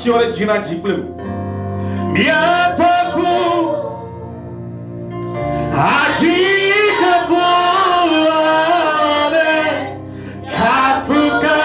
siore jina jiplem. Mia papu ajika fuane kafuka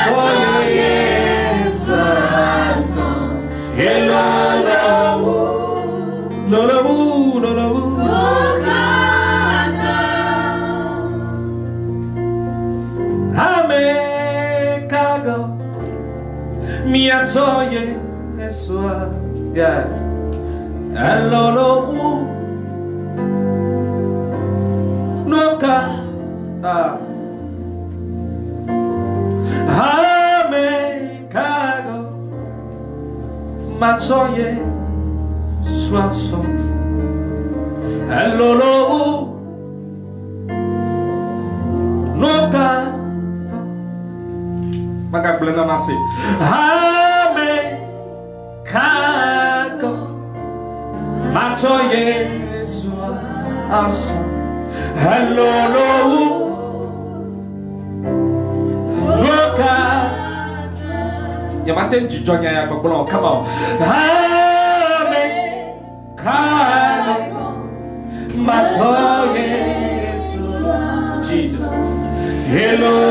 Come on. Jesus. Hello.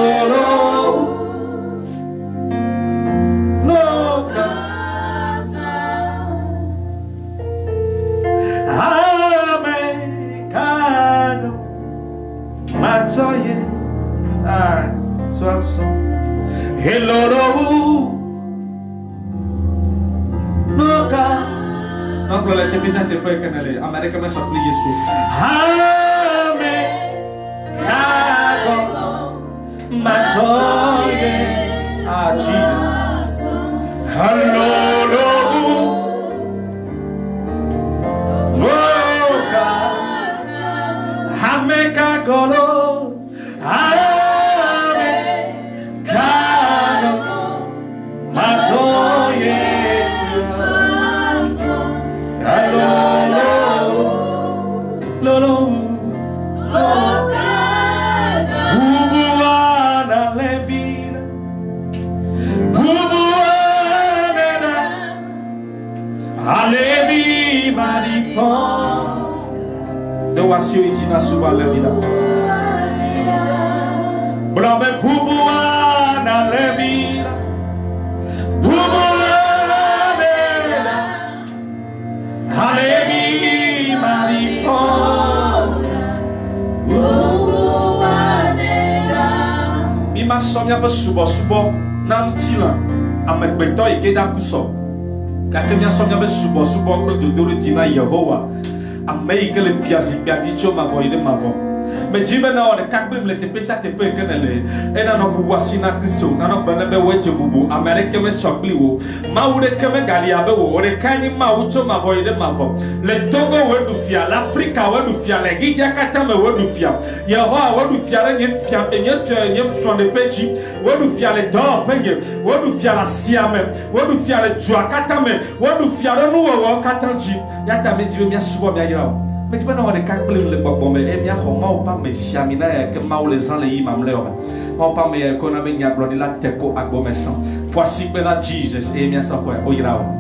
Subo nam tila amegbeto ikeda kuso kakemia somnya be subo ko dodoro dina Yehowa ameike le fiazi biadicho mavo ide mavo me jibe na ode kakbim le tepesa tepe kenele ena no bubu sina Kristo na no bana be weche bubu America me sokli wo mawure keme galia be wo ore kanyi mawucho mavo ide mavo le Togo wedu fia l'Africa wedu fia le gija kata me wedu fia Yehowa wedu fia le nye from the pechi wedu fia le do penge wedu fia la siame wedu fia le juakata me wedu fia le nuwo katanji yata me jibe mia subo mia yirawo mais tu peux avoir des cas pour les bobos mais bien comment pas me siamina que ma les gens les imam leur on pas me économie ni ablo de la tepo agomessan voici que la Jesus et bien ça quoi oyirao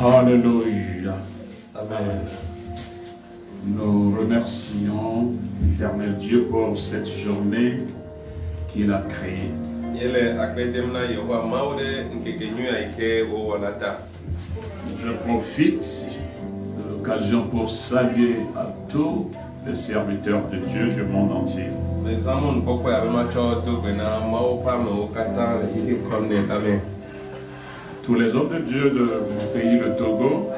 Alléluia. Amen. Nous remercions l'Éternel Dieu pour cette journée qu'il a créée. Je profite de l'occasion pour saluer à tous les serviteurs de Dieu du monde entier. Tous les hommes de Dieu de mon pays, le Togo,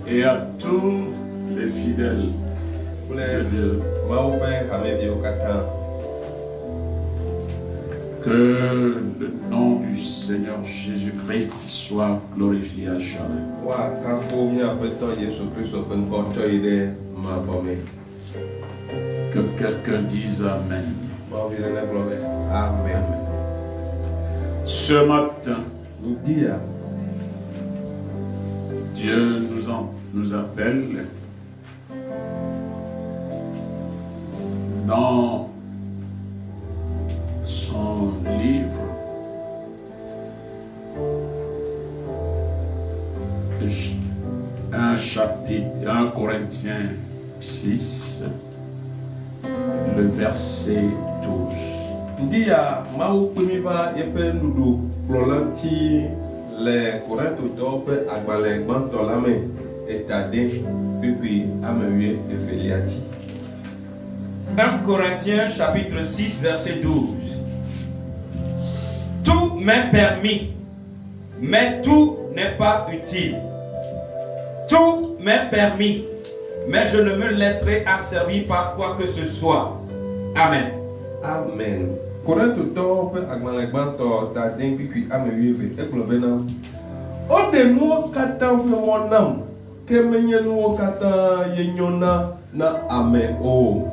et à tous les fidèles de Dieu. Que le nom du Seigneur Jésus-Christ soit glorifié à jamais. Que quelqu'un dise Amen. Amen. Ce matin, Dieu nous nous appelle dans son livre un chapitre, 1 Corinthiens 6, le verset 12. Ndia mau pemiva yepe nudu plolanti le Corinthe dope agbale gbanto lame etade pipi amewie efeliati. 1 Corinthiens chapitre 6 verset 12. Tout m'est permis, mais tout n'est pas utile. Tout m'est permis, mais je ne me laisserai asservir par quoi que ce soit. Amen. Amen. Corinthe dope agbale gbanto tade pipi amewie eklobena. O de nuo kata monam kemenye nuo kata yenyona na ame o.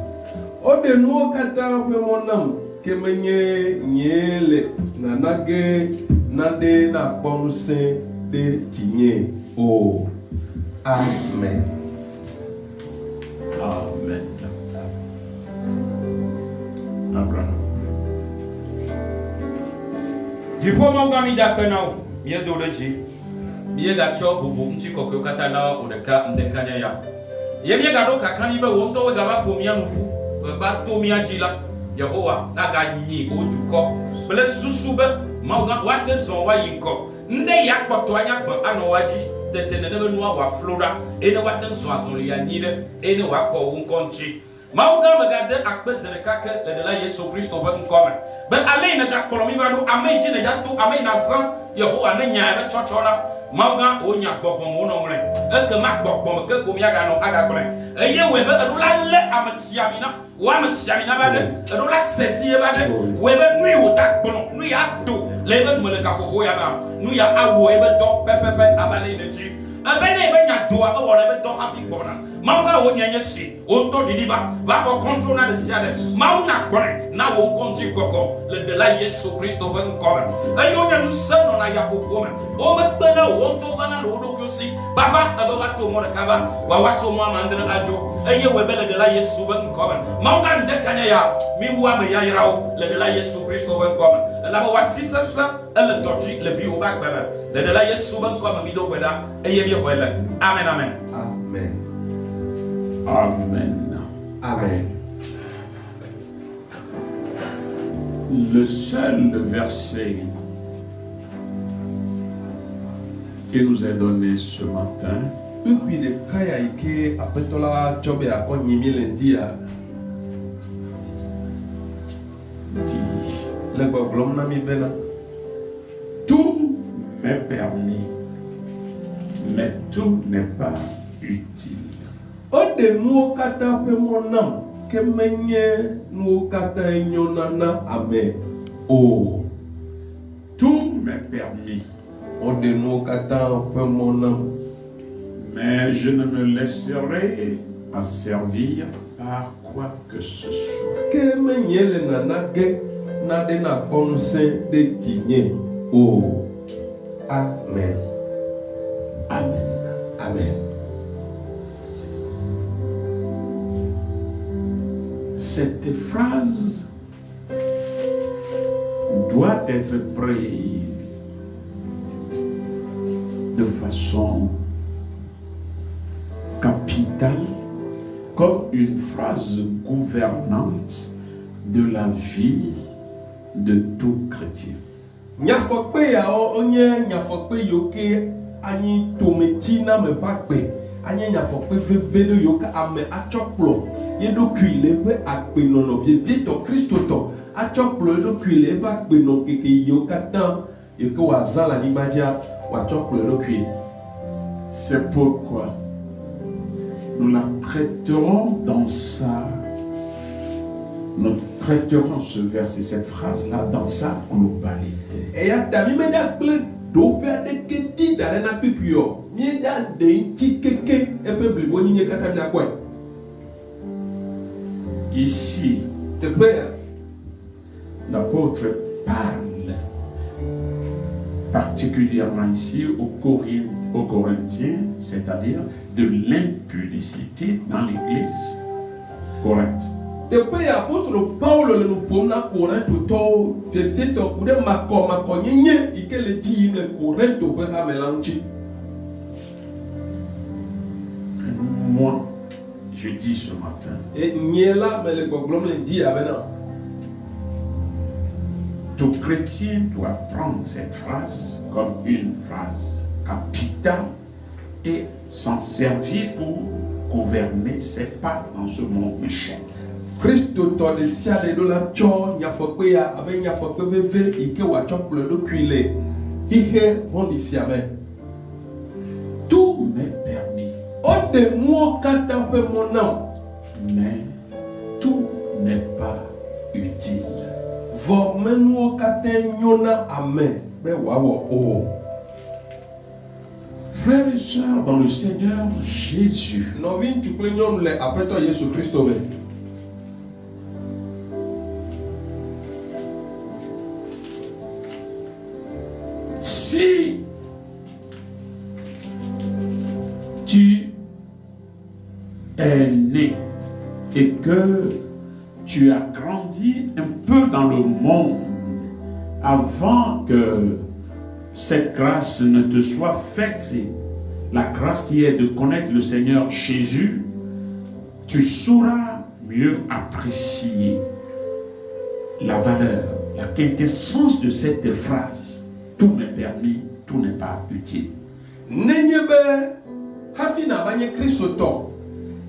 O de nuo kata monam kemenye nyele na nage nade na bonse de tinye o. Amen. Amen. Abraham. Jifo maugami da penao, miye doleji. Miye ga cho bubu mchi kokyo kata na odeka ndekanya ya. Ye miye ga do kakani be wonto we ga ba fo miya nufu. Ba to miya jila. Yehowa na ga nyi ojuko. Bele susu be mauga wate zo wa yinko. Nde ya kpoto anya gba ano waji. Tete ne be nuwa wa flora. Ene wate zo azori ya nyire. Ene wa ko unkonchi. Mauga magade akbezere kake le de la Yesu Kristo be nkome. Be ale ne ga kpolo mi ba do ame ji ne ja to ame na zan Yehowa ne nya be chochora. Mauga onya gbogbo mo no mre. Eke ma gbogbo ke ko mi aga no aga gbre. Eye we be do la le amasiamina. Wa amasiamina ba de. Do la sesi ba de. We be nui o ta gbono, nui ya do. Le be mo le ka ko ya na. Nui ya awo e be do pepepe abale ne ji. Abene be nya do a wo le be do happy gbona. Mauga onya nye si. O to deliver. Va ko control na de siade. Mau na gbore na wo konti koko. Le de la Yesu Kristo be nkome. Eye onya nu se no na ya ko ko me. O me pe na wo to bana no do ko si. Baba aba wa to mo de kaba. Wa to mo amandre ajo. Eye we be le de la Yesu be nkome. Mauga ndekanya ya. Mi wa me ya yirawo. Le de la Yesu Kristo be nkome. La ba wa sisasa ele doji le vi o ba gbana. Le de la Yesu be nkome mi do kweda. Eye bi hoele. Amen amen. Amen. Amen. Amen. Le seul verset qui nous est donné ce matin Depuis de kaya ike apetola chobe a onyimi lendia dit le gboglom na mi bena. tout m'est permis, mais tout n'est pas utile. O de nuo kata pe monam kemenye nuo kata enyonana ame o. Tout m'est permis, O de nuo kata pe monam mais je ne me laisserai asservir par quoi que ce soit. kemenye le nanage na de na konse de tinye o. Amen. Amen. Amen. Cette phrase doit être prise de façon capitale comme une phrase gouvernante de la vie de tout chrétien. Nyafokpe ya onye nyafokpe yoke anyi tometi na me bakpe anyi nyafokpe veve yoka ame achokplo yedokuile pe akpe nono vie to Kristo to achokplo yedokuile pe akpe no keke yoka tan yoke wazala ni badia wachokplo yedokuile. C'est pourquoi nous la traiterons dans ça. Nous traiterons ce verset, cette phrase-là, dans sa globalité. Et ya tami me da ple dope de ke di dare na pipio mi da de ti keke e pe blibo ni nye kata da kwa. Ici, Te pe l'apôtre parle particulièrement ici aux Corinthiens aux Corinthiens, c'est-à-dire de l'impudicité dans l'église. Corinthe. Tepe ya apostolo Paulo le nous pom na Corinto to tete to kude mako nyenye ike le di le Corinto pe ha melanchi. Moi, je dis ce matin, Et niela me le goglom le di abena. tout chrétien doit prendre cette phrase comme une phrase capitale et s'en servir pour gouverner ses pas dans ce monde méchant. Christo to de sia de do la cho nya fokpe ya abe nya fokpe beve ike wa cho pour le kuile. Ihe vondi siame. Tout m'est permis, O de mo kata pe mon nom. mais tout n'est pas utile. Vo menwo kata nyona amen. Be wa wo o. Frères et sœurs dans le Seigneur Jésus, No vin tu ple nyon le apeto Yesu Christo be. si tu es né et que tu as grandi un peu dans le monde avant que cette grâce ne te soit faite, la grâce qui est de connaître le Seigneur Jésus, tu sauras mieux apprécier la valeur, la quintessence de cette phrase. Tout m'est permis, tout n'est pas utile. Nenyebe hafi na banye Kristo to.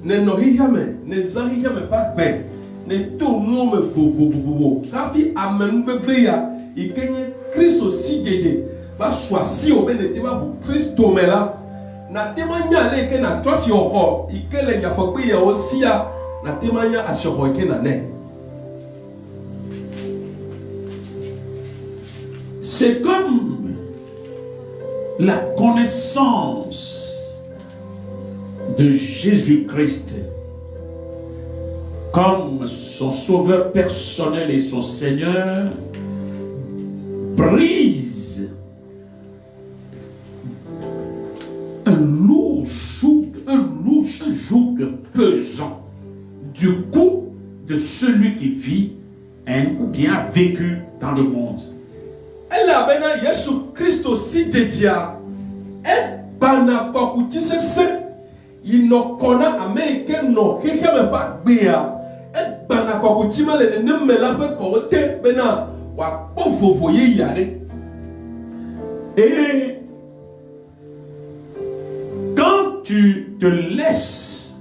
Ne no hihame, ne zan hihame pa gbe. Ne to no me vovovovo. Hafi amen beve ya ikenye Kristo si jeje. Ba swasi obe ne te ba bu Kristo mela. Na temanya le ke na tosi oho ikele nya fokpe ya osia na temanya ashoho ke na ne. C'est comme la connaissance de Jésus-Christ comme son sauveur personnel et son Seigneur brise un lourd joug pesant du coup de celui qui vit ou bien a vécu dans le monde. Ela bena Yesu Kristo si dedia e bana kwakuti sese inokona ameke no hekeme pa gbea e bana kwakuti male ne mela pe kote bena wa povovo ye yare. Et quand tu te laisses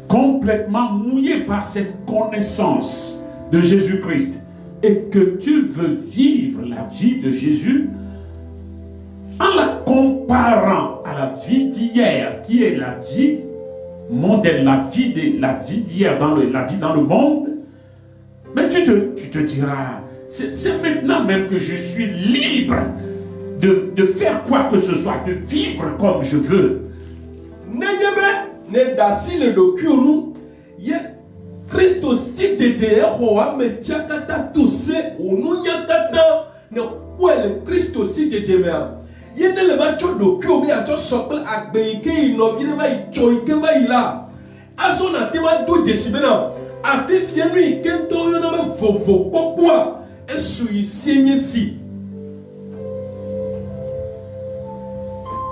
complètement mouiller par cette connaissance de Jésus-Christ et que tu veux vivre la vie de Jésus en la comparant à la vie d'hier, qui est la vie mondaine, la vie d'hier, la vie dans le monde, mais tu te diras, c'est maintenant même que je suis libre de faire quoi que ce soit, de vivre comme je veux. Nenyebe ne dasi le dokuonu ye Kristo si tete hoa me tiakata tuse onunya kata ne kwele Kristo si tete mea ye ne le va cho dokyo be ato sokle agbe ike ino bi ne va icho ike va ila aso na te va do desibena afifie nu ike to yo na me vovo popua esu isienye si.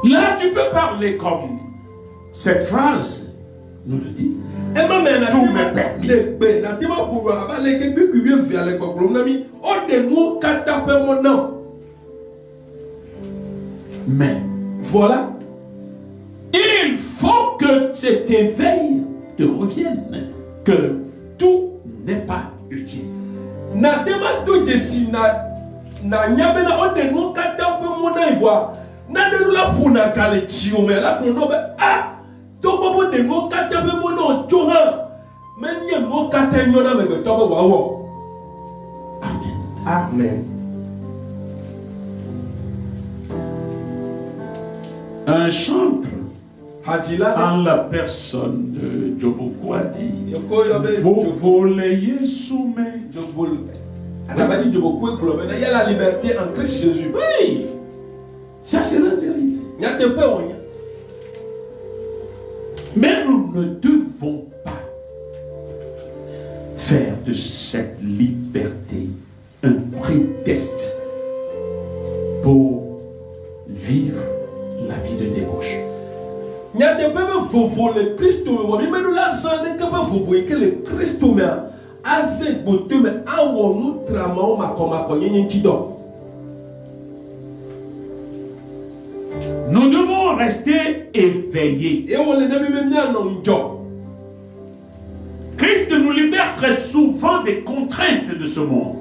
Là tu peux parler comme cette phrase nous le dit. Emma mena Tout m'est permis. le be na te va pour aba le ke bi bi via le koklom na mi o de mo kata pe mo na. Mais Voilà. il faut que cet éveil te revienne, que tout n'est pas utile. Na tema to desi na nyabena o de no kata pe mo na ivoa na de la puna kale tio me la no be to bobo de no kata pe mo na to ha me nye no kata nyo na me be to be wa wo. Amen. Amen. Un chantre Hadila en la personne de Djoboko a dit, yoko yo be vous voulez soumettre. jobol anabani jobo ko eklo be na ya la liberté en Christ Jésus. Oui, ça c'est la vérité. Mais nous ne devons pas faire de cette liberté un prétexte pour vivre la vie de débauche. Nous devons rester éveillés. Christ nous libère très souvent des contraintes de ce monde.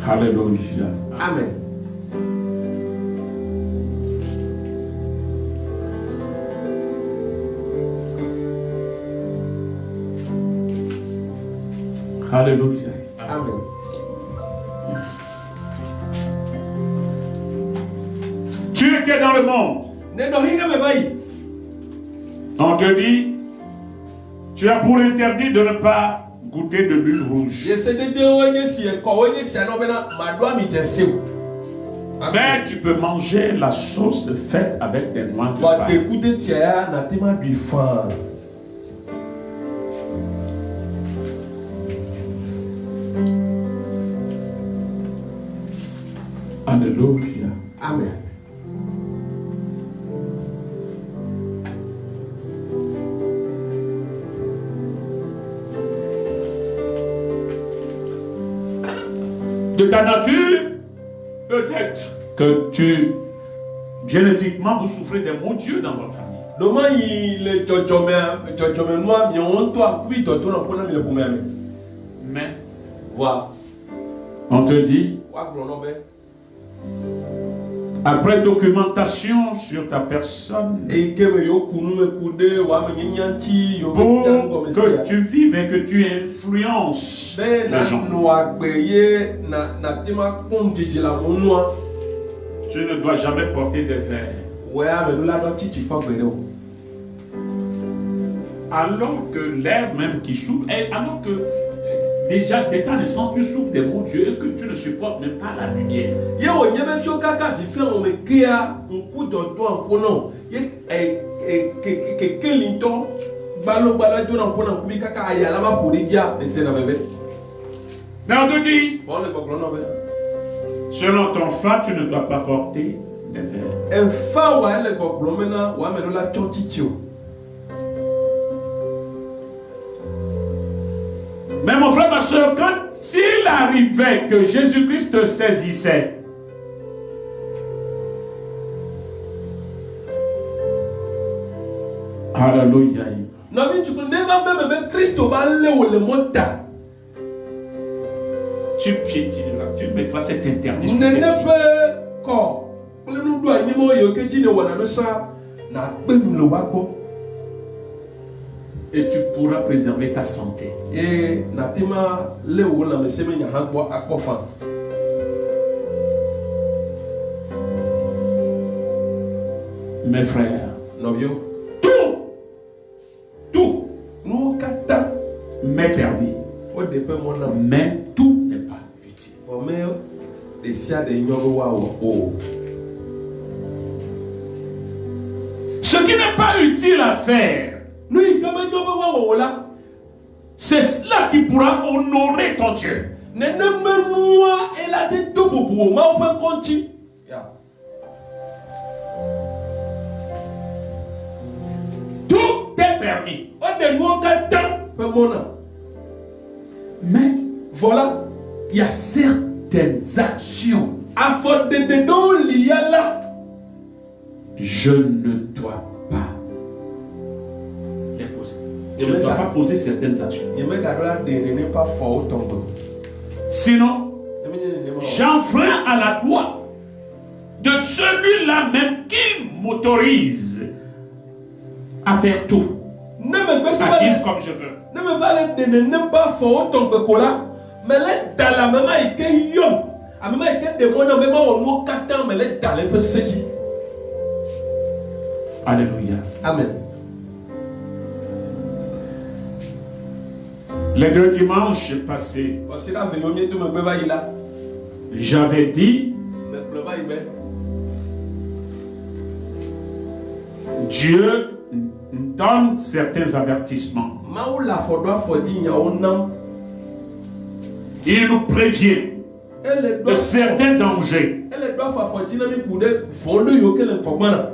Alléluia. Amen. Alléluia. Amen. Tu étais dans le monde. On te dit, tu as pour interdit de ne pas goûter de l'huile rouge. Mais tu peux manger la sauce faite avec des noix de paille. Alléluia. Amen. De ta nature, peut-être que génétiquement, vous souffrez des maux Dieu dans votre famille. Mais, on te dit, après documentation sur ta personne, pour que tu vives et que tu influences les gens, tu ne dois jamais porter des verres. Alors que l'air même qui souffle, alors que déjà dès ta naissance tu souffres des maux Dieu et que tu ne supportes même pas la lumière. Mais on te dit, selon ton fa, tu ne dois pas porter des verres. Mais mon frère, ma soeur, s'il arrivait que Jésus-Christ te saisissait, alléluia. Tu piétineras, tu mettras cette interdiction. Et tu pourras préserver ta santé. Mes frères, tout m'est permis, mais tout n'est pas utile. Ce qui n'est pas utile à faire, c'est cela qui pourra honorer ton Dieu. Tout est permis. Mais voilà, il y a certaines actions. Je ne dois pas les poser. Je ne dois pas poser certaines actions. Sinon, j'enfreins à la loi de celui-là même qui m'autorise à faire tout, à vivre comme je veux. Alléluia. Amen. Les 2 dimanches passés, Parce que là, veillons mieux de me faire vailler là. j'avais dit, Me faire vailler bien. Dieu donne certains avertissements. Maoula faudra faut dire nya onam. Il nous prévient Elle de doit certains dangers. elle doit faire faut dire mi coude fondé yo que le pogmana.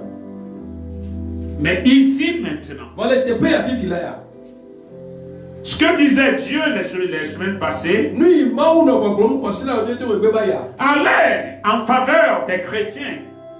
Mais ici maintenant, Voilà te paye à fifi là ya. ce que disait Dieu les semaines passées Nous maouna ko glom ko sila o de me be vailler. allait en faveur des chrétiens.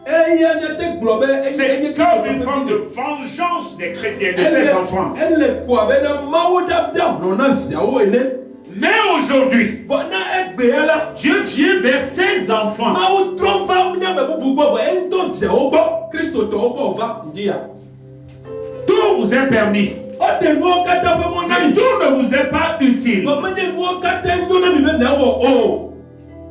Eh ya nya te globe C'est comme une forme de vengeance des chrétiens, de ses enfants. Elle quoi ben maouda bia non na fia o ene. Mais aujourd'hui, Voilà egbe ya la. Dieu vient vers ses enfants. Maou trop femme nya me bubu bo en to fia o bo. Christo to o bo va ndia. Tout vous est permis. O de mo kata pe mon Mais ami. tout ne vous est pas utile. Ba manye mo kata nyona mi be na wo o.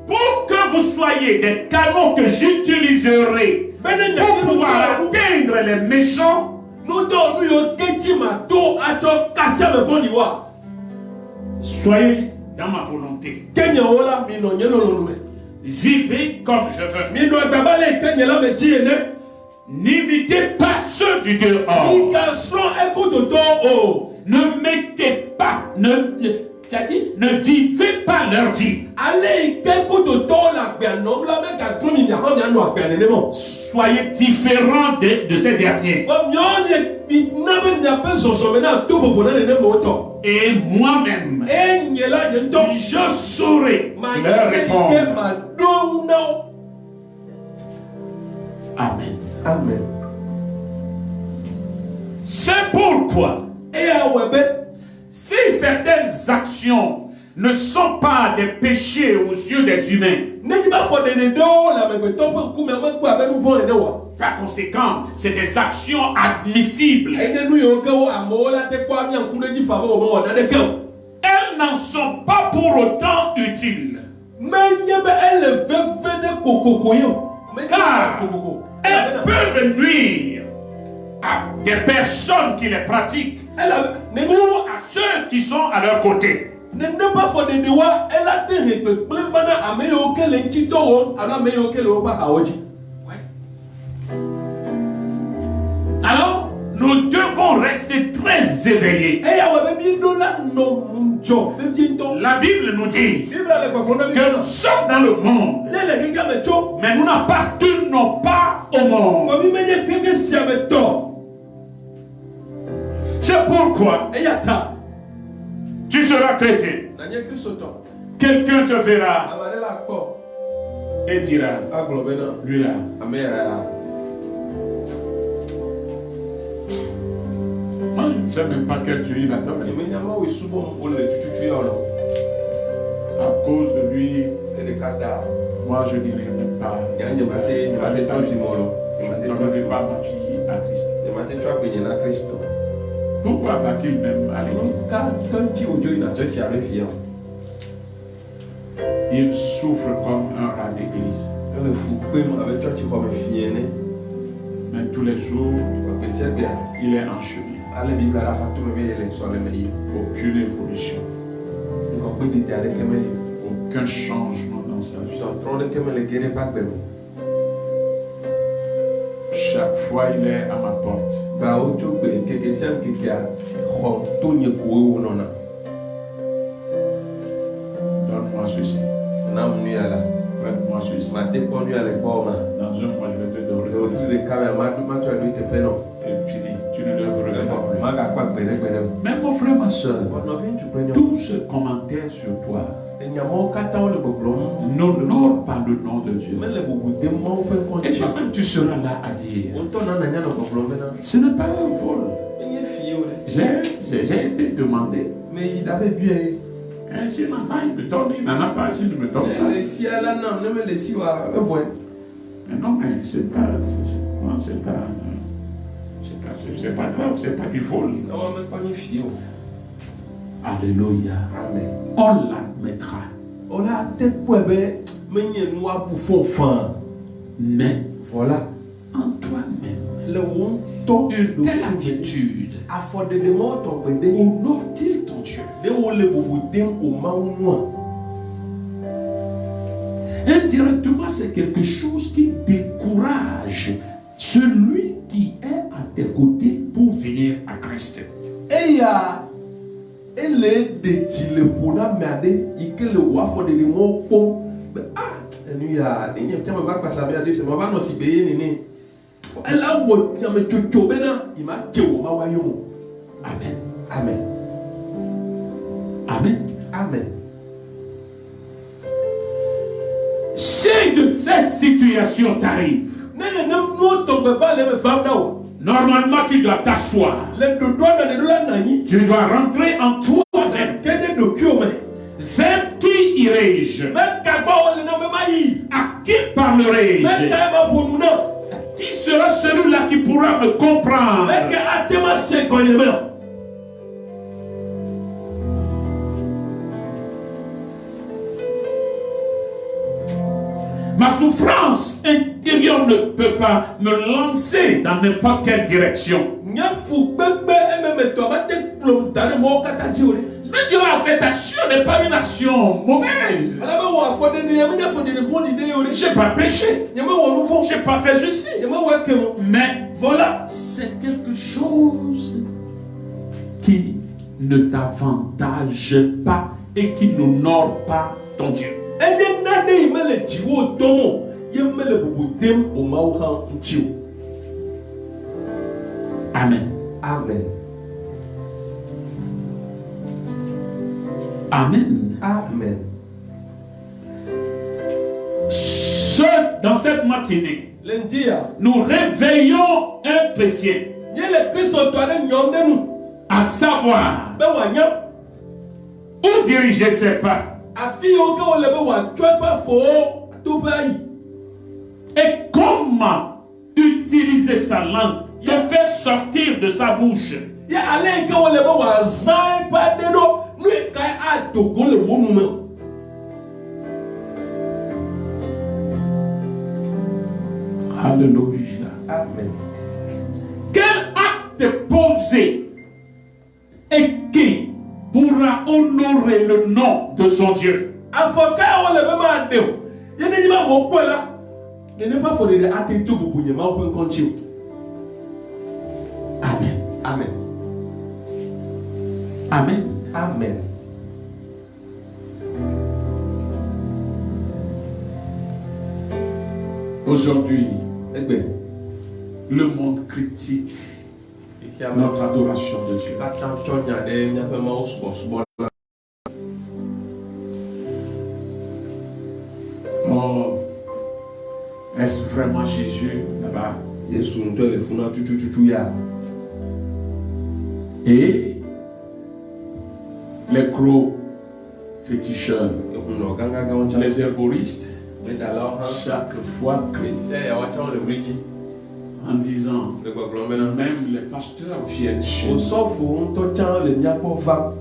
Pour que vous soyez des canaux que j'utiliserai Bene nya pour pouvoir atteindre les méchants, no do nu yo keti ma to ato kasia me foni wa. soyez dans ma volonté. Kenya ola mi no nyelo no me. Vivez comme je veux. Mi no gbabale kenya la me ti ene. N'imitez pas ceux du dehors. Mi ka so eko to to o. Ne mettez pas, ne vivez pas leur vie. Ale eko to to la gbe no la me ka tro mi nya ho nya no agbe ne mo. Soyez différents de ces derniers. Fo mi o le mi na be nya pe soso me na to fo na ne mo to. Et moi-même, E nyela de to. je saurai Ma leur ke répondre. ma do no. Amen. Amen. C'est pourquoi, E ya webe. si certaines actions ne sont pas des péchés aux yeux des humains, N'est-ce pas faut de do la me to pe ku me ma ku abe nu fo ne wa. par conséquent, c'est des actions admissibles. E de nu yo ke wo amola te kwa mi an ku de ji fa bo mo na de ke. Elles n'en sont pas pour autant utiles. Mais nye be elle veve de kokoko yo. Mais Car kokoko. elles peuvent nuire à des personnes qui les pratiquent Elle a ne ou à ceux qui sont à leur côté. ne pas faut de wa elle a te re pe fana ameyo ke le tito wo ala meyo ke le wo ba awoji. Alors, nous devons rester très éveillés. E ya webe bi do la no mjo. Be bi to. La Bible nous dit Bible le ko na bi. que nous sommes dans le monde, Le ga me cho. mais nous n'appartenons pas au monde. Fo mi menye peke sia me to. C'est pourquoi E ya ta. tu seras chrétien. Na nye Kristo to. Quelqu'un te verra Abale la ko. et dira, Aglobe na. lui là, Ame ya. moi je ne sais même pas quel Dieu il adore. E me nya ma we subo mo le tututu yo lo. À cause de lui, E de kata. moi je dirais même pas. Ya nye mate to ti mo lo. Je ne donnerai pas ma fille à Christ. E mate to apenye na Kristo. Pourquoi va-t-il même à l'église? Quand tu ojo ina church ya refia. Il souffre comme un rat d'église. Le fou pe mo avec church ko me fiene. Mais tous les jours, Ko pe se bia. il est en chemin. Ale Bible la ha to me be le so le me yi. Aucune évolution, Ko pe di tare ke me. aucun changement dans sa vie. To tro de ke me le gere back be me. Chaque fois, il est à ma porte. Ba o to pe ke sem ke ya. Ho to nye ko wo no na. Donne-moi ceci. Na mu ya la. Prête-moi ceci. Ma te ponu ya le bo ma. Dans un mois, je vais te Le o donner. ti de ka ma to do te pe no. Et fini. Tu ne devrais pas plus. Ma ga kwa gbere gbere. Mais mon frère, ma soeur, Ko no fin tu prenyo. tout ce commentaire sur toi Enyamo kata o le boglon. n'honore pas le nom de Dieu. Mais le bobu de mo pe kon Et ti. toi-même, tu seras là à dire, On to na nya no boglon me na. ce n'est pas un vol. Enye fie o le. J'ai été demandé. Mais il avait bien. Hein, s'il en a, il me donne. Il n'en a pas, s'il ne me donne pas. Les si à la non, ne me les si wa. Ouais. Mais non, mais c'est pas grave, c'est pas du vol. Non, mais pas ni fie o. Alléluia. Amen. On l'admettra. On a te poebe menye noa pour fond fin. Mais Voilà. en toi-même, Le won to une telle attitude afforde de mo to bende. honore-t-il ton Dieu? de wo le bobo dem o mawu noa. Indirectement, c'est quelque chose qui décourage celui qui est à tes côtés pour venir à Christ. Eya ele de chile pona made ikele wafo de mo pom ah enu ya ni nyem chama ba pasa be ade se ma ba no si be ye ni ela wo nyame chocho be na ima chewo ma wa yo. Amen. Amen. Amen. Amen. Si de cette situation t'arrive, Nene nem no tombe va le me fam na wo. normalement tu dois t'asseoir. Le do do na de la nani. Tu dois rentrer en toi-même. Kede do kyo me. Vers qui irai-je? Me ka ba o le na me mai. À qui parlerai-je? Me ka ma ponu na. Qui sera celui-là qui pourra me comprendre? Me ka atema se konye me. Ma souffrance intérieure ne peut pas me lancer dans n'importe quelle direction. Nya fu bebe ememe to ba te plom tare mo kata ji ore. Mais Dieu, cette action n'est pas une action mauvaise. Ala be wo afode ni yam nya fode ni fon ni de ore. Je n'ai pas péché. Nya me wo nu fon. Je n'ai pas fait ceci. Nya me wo kemo. Mais voilà, c'est quelque chose qui ne t'avantage pas et qui n'honore pas ton Dieu. Ene na de imele ji wo domo. Ye mele bubu dem o ma wo han nchi. Amen. Amen. Amen. Amen. Dans cette matinée, Lendia. nous réveillons un chrétien, Ye le Christo to ade nyom de nu. à savoir Be wa nyam. où diriger ses pas Afi yo ke o le be wa twa pa fo to ba yi. et comment utiliser sa langue et faire sortir de sa bouche Ye ale ke o le be wa zan pa de do. Nu kai a to go le wo nu me. Alléluia. Amen. Quel acte posé et qui pourra honorer le nom de son Dieu? Afoka o le be ma de o. Ye ni ma mo po la. Ye ne pa fo de ate to bubu nye ma o pen konchi. Amen. Amen. Amen. Amen. Aujourd'hui, Egbe. le monde critique notre adoration de Dieu. Attention ya de nya pe ma o subo na. Oh, est-ce vraiment Jésus là-bas? Yesu ndo le funa tutu ya. Et les gros féticheurs, No ganga ga on cha. les herboristes, Le dala o han. chaque fois Se ya wa cha le briki. en disant, Le ko glombe na. même les pasteurs viennent chez O nous. so fu to cha le nya po va.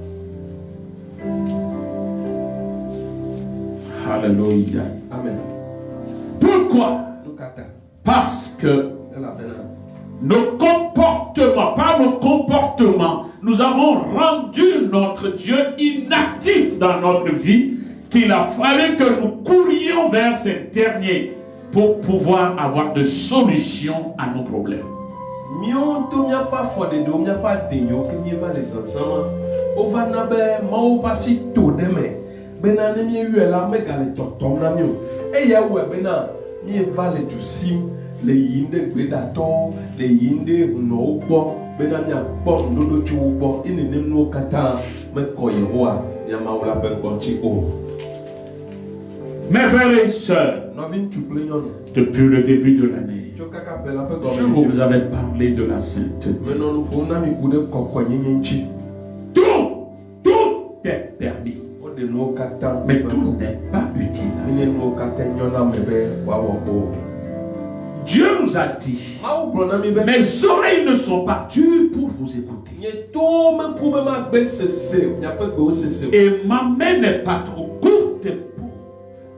Alléluia. Amen. Pourquoi? Tukata. Parce que La pena. nos comportements, par nos comportements, nous avons rendu notre Dieu inactif dans notre vie, qu'il a fallu que nous courions vers ces derniers pour pouvoir avoir de solutions à nos problèmes. Mio to mia pa fo de do mia pa de yo ke mi va les ensemble. O va na be ma o pa si to de me. Be na ne mi yu la me ga le totom na mi o. E ya we be na mi va le du sim le yinde gbe da to le yinde no gbo be na mi a gbo ndodo ti wo gbo ini ne no kata me ko Yehowa ya ma wo la pe konchi o. Mes frères et sœurs, No vin tu plenyon. depuis le début de l'année, Jo kaka pe la pe je go. vous avais parlé de la sainteté. Me no nu fo na mi ku de kokko nyenchi. Tout est permis, O de no kata mais tout n'est pas utile. Mine no kata nyona me be wa wo ko. Dieu nous a dit, Ma wo bro na mi be. mes oreilles ne sont pas dures pour vous écouter. Nye to me ku be ma gbe sese. Nya pe gbe o sese. Et ma main n'est pas trop courte pour.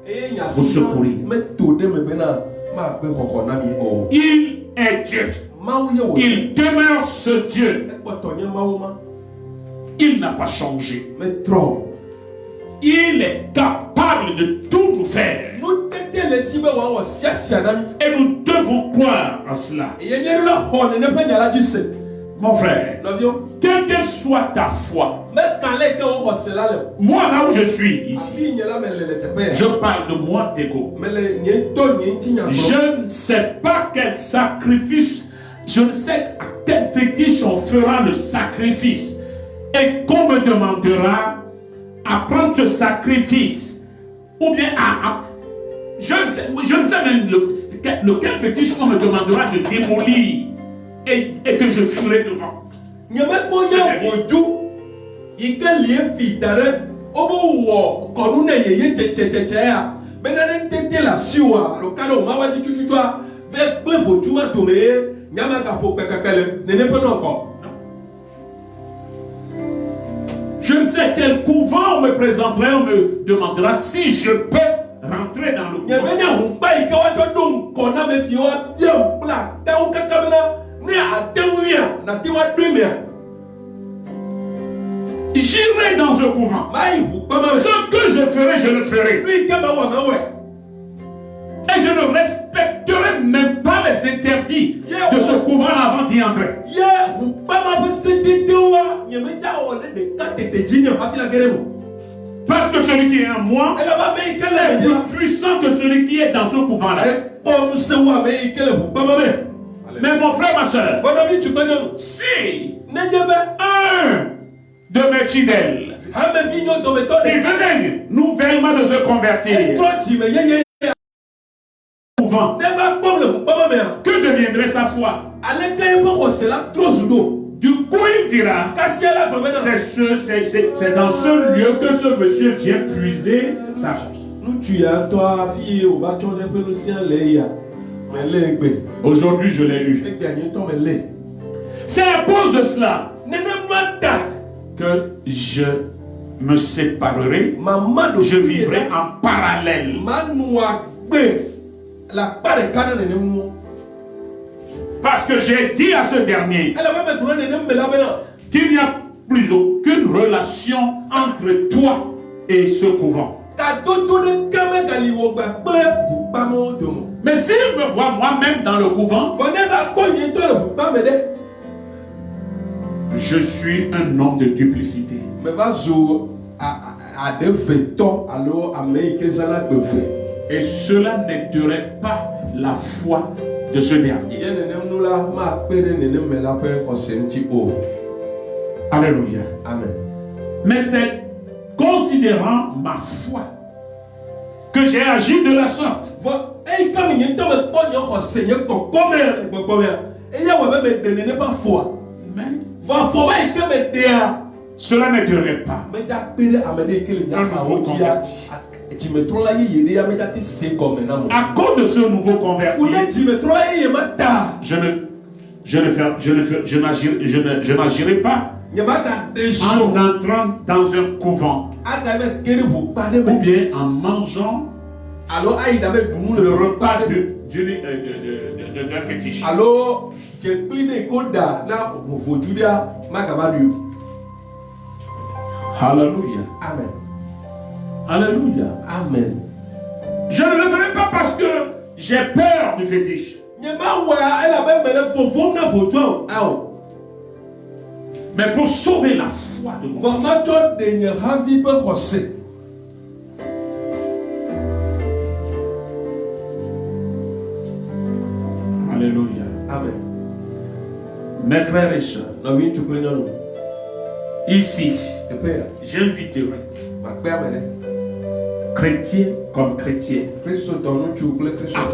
E nya Vous secourir. Me to de me be na ma gbe kokko na mi o. Il est Dieu. Ma wo ye wo. Il demeure ce Dieu. E po to nye ma wo ma. il n'a pas changé. Mais trop. Il est capable de tout nous faire. Nous t'étions les cibles ou en siasanami. Et nous devons croire en cela. Et il y a eu la honte, ne pas y aller du sais. Mon frère, L'avion. quelle qu'elle soit ta foi, Mais quand les gens ont reçu là, moi là où je suis ici, je parle de moi, Tego. Je ne sais pas quel sacrifice, je ne sais à quel fétiche on fera le sacrifice. Et qu'on me demandera à prendre ce sacrifice, ou bien je ne sais même lequel fétiche on me demandera de démolir et que je ferai devant. Il a lié fidèle au bout quand on est yé tétététéa benane tété la siwa le cas où mawa tu vers peu faut tu m'as tombé nyamaka pour pekakele ne pas encore. Je ne sais quel couvent on me présenterait, on me demandera si je peux rentrer dans le couvent. J'irai dans un couvent. Ce que je ferai, je le ferai. Et je ne respecterai même pas les interdits de ce couvent avant d'y entrer. Parce que celui qui est en moi est plus puissant que celui qui est dans ce couvent-là. Mais mon frère, ma soeur, si un de mes fidèles qui venait nouvellement de se convertir, que deviendrait sa foi? Du coup, il dira, c'est dans ce lieu que ce monsieur vient puiser sa force. Aujourd'hui, je l'ai lu. C'est à cause de cela que je me séparerai, je vivrai en parallèle. Parce que j'ai dit à ce dernier qu'il n'y a plus aucune relation entre toi et ce couvent. Mais s'il me voit moi-même dans le couvent, je suis un homme de duplicité. Et cela n'aiderait pas la foi de ce dernier. Alléluia. Amen. Mais c'est considérant ma foi que j'ai agi de la sorte. Mais cela n'aiderait pas un nouveau converti. À cause de ce nouveau converti, je n'agirai pas en entrant dans un couvent ou bien en mangeant le repas d'un fétiche. Alléluia. Amen. Alléluia. Amen. Je ne le ferai pas parce que j'ai peur du fétiche. Mais pour sauver la foi de mon Alléluia. Amen. Mes frères et sœurs, ici, j'inviterai chrétiens comme chrétiens à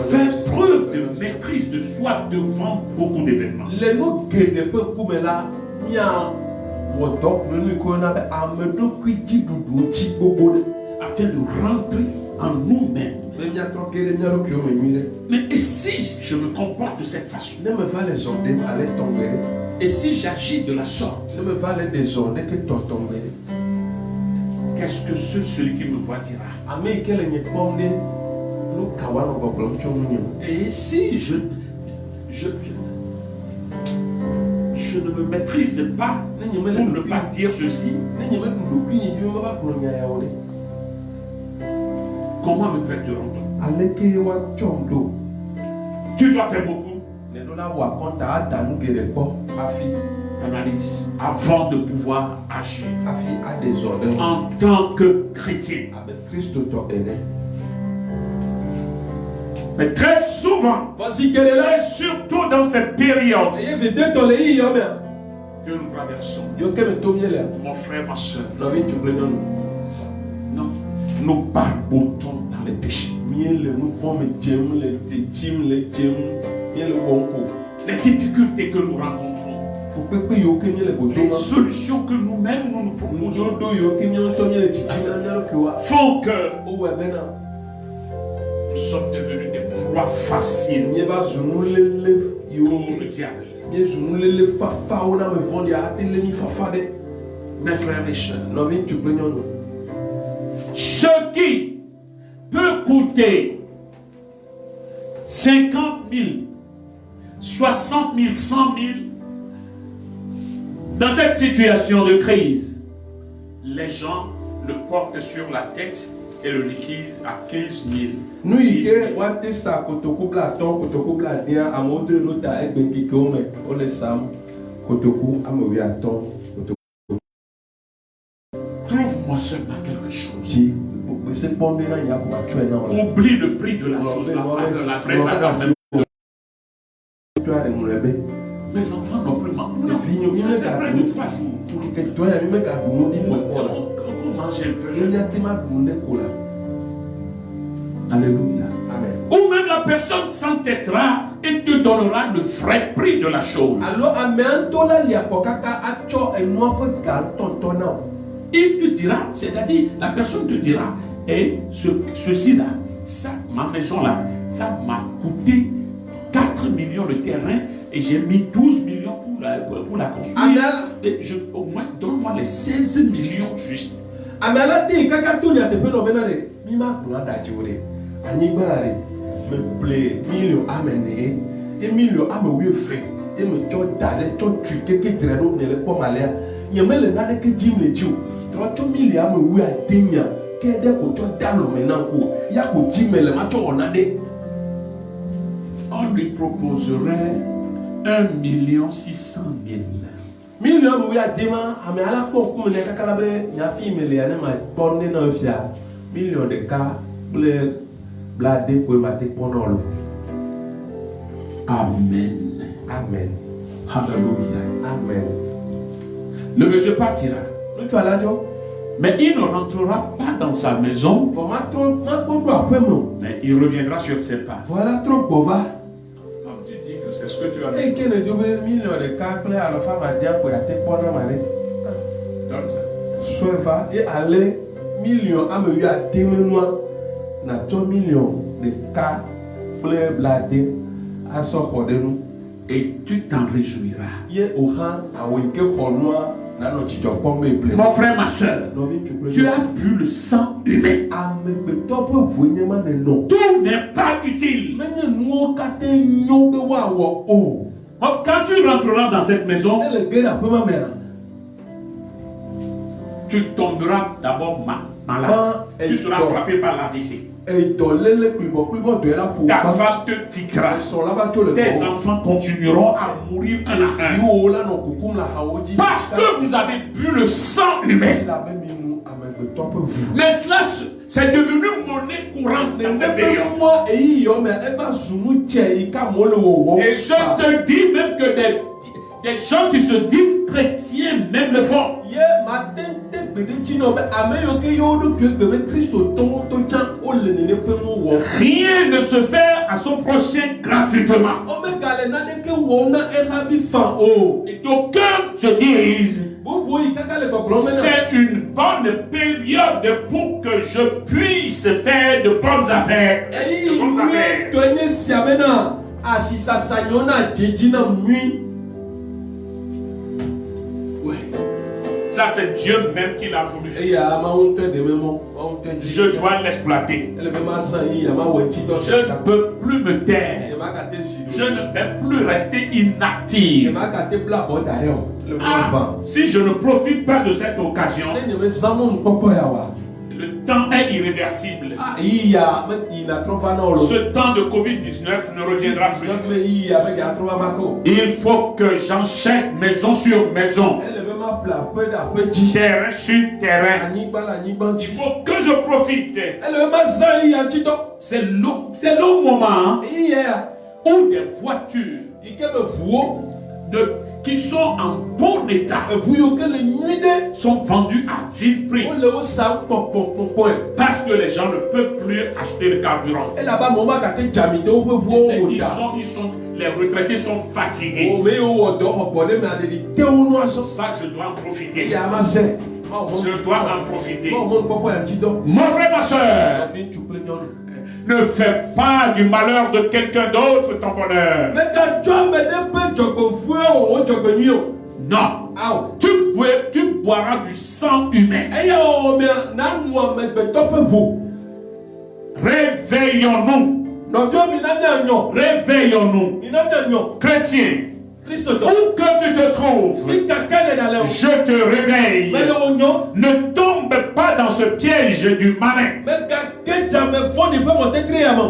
faire preuve de maîtrise de soi devant beaucoup d'événements. Afin de rentrer en nous-mêmes. Mais et si je me comporte de cette façon? Et si j'agis de la sorte? Qu'est-ce que celui qui me voit dira? Et si je je ne me maîtrise pas pour ne pas dire ceci, comment me traiteront-ils? Tu dois faire beaucoup. Analyse avant de pouvoir agir en tant que chrétien. Mais très souvent, et surtout dans cette période que nous traversons, mon frère, ma soeur, non, nous barbotons dans les péchés. Les difficultés que nous rencontrons, les solutions que nous-mêmes nous proposons font que nous sommes devenus des proies faciles pour le diable. Mes frères et sœurs, ce qui peut coûter 50 000, 60 000, 100 000 dans cette situation de crise, les gens le portent sur la tête et le liquide à 15 000. Nous, trouve-moi seulement quelque chose. Oublie le prix de la chose, la vraie valeur même. Mes enfants n'ont plus mangé. C'est près de 3 jours. On mange un peu. Alléluia. Amen. Ou même la personne s'entêtera et te donnera le vrai prix de la chose. Il te dira, c'est-à-dire la personne te dira, et ceci là, ça, ma maison là, ça m'a coûté 4 millions de terrain et j'ai mis 12 millions pour la construire. Amen. Et au moins, donne-moi les 16 millions juste. On lui proposerait 1 600 000. Amen. Amen. Alléluia. Amen. Le monsieur partira. Mais il ne rentrera pas dans sa maison. Mais il reviendra sur ses pas. Voilà trop pauvre. Comme tu dis que c'est ce que tu as Et dit. que le million de cas à la femme a dit pour y aller pour Donne ça. soit va et aller million à me lui a démenoir na 2 millions de cas pour blader à son de nous. Et tu t'en réjouiras. Ye au han a wike honwa na no chicho pombe ple. Mon frère, ma soeur, tu as bu le sang humain. Tout n'est pas utile. Quand tu rentreras dans cette maison, tu tomberas d'abord malade. Tu seras frappé par la vessie. Ta femme te quittera. Tes enfants continueront à mourir un à un. Parce que vous avez bu le sang humain. Mais cela, c'est devenu monnaie courante dans cette période. Et je te dis même que des gens qui se disent chrétiens même le font. Rien ne se fait à son prochain gratuitement. Et d'aucuns se disent c'est une bonne période pour que je puisse faire de bonnes affaires. Ça, c'est Dieu même qui l'a voulu. eya mawu ŋutɔ de me mɔ mawu ŋutɔ dzi. Je dois l'exploiter. ele be ma zã yi ya ma wɔ ŋuti dɔ. Je ne peux plus me taire. Ye ma gate si do. Je ne vais plus rester inactif. Ye ma gate bla bɔ da yɛ o. Le Ah, ban. si je ne profite pas de cette occasion, Ne nye me zã mo nukpɔkpɔ ya wa. le temps est irréversible. Ah yi ya me yina trɔ va na o lo. Ce temps de Covid-19 ne reviendra plus. Donc me yi ya me ga trɔ va va ko. Il faut que j'enchaîne maison sur maison, Ele be ma bla aƒe ɖe aƒe dzi. terrain sur terrain. Anyigba le anyigba dzi. Il faut que je profite. Ele be ma zã yi ya ŋuti dɔ. C'est le moment Yi ya où des voitures yi ke be ʋuwo. qui sont en bon état Eʋu yiwo ke le nyui ɖe. sont vendues à vil prix Wole wo sam kpɔkpɔkpɔkpɔe. parce que les gens ne peuvent plus acheter le carburant. Elaba mɔ ma gate dzami de woƒe ʋuwo Et wò ta. les retraités sont fatigués. O me yiwo wɔ dɔ xɔ gbɔ ɖe me aɖeɖi te wo nu azɔ. Ça, je dois en profiter. Eya ma zɛ. Je dois en profiter. Mawo mo nukpɔkpɔ ya ŋuti dɔ. Mon frère, ma soeur, Nɔvi ŋutsu kple nyɔnu. ne fais pas du malheur de quelqu'un d'autre ton bonheur. Mega dzɔ ame ɖe ƒe dzɔgbevɔe o, wo dzɔgbenyui o. Non. Awo. Tu boiras du sang humain. Eya o mea na nu amegbetɔ ƒe ʋu. Réveillons-nous. Nɔviwo mi na mianyɔ. Réveillons-nous. Mi na mianyɔ. Chrétiens, Kristotɔ. où que tu te trouves, Fi kaka le na le o. je te réveille. Mele wo nyɔ. Ne tombe pas dans ce piège du malin. Mega ke dzame fɔni ƒe mɔtetre ya me.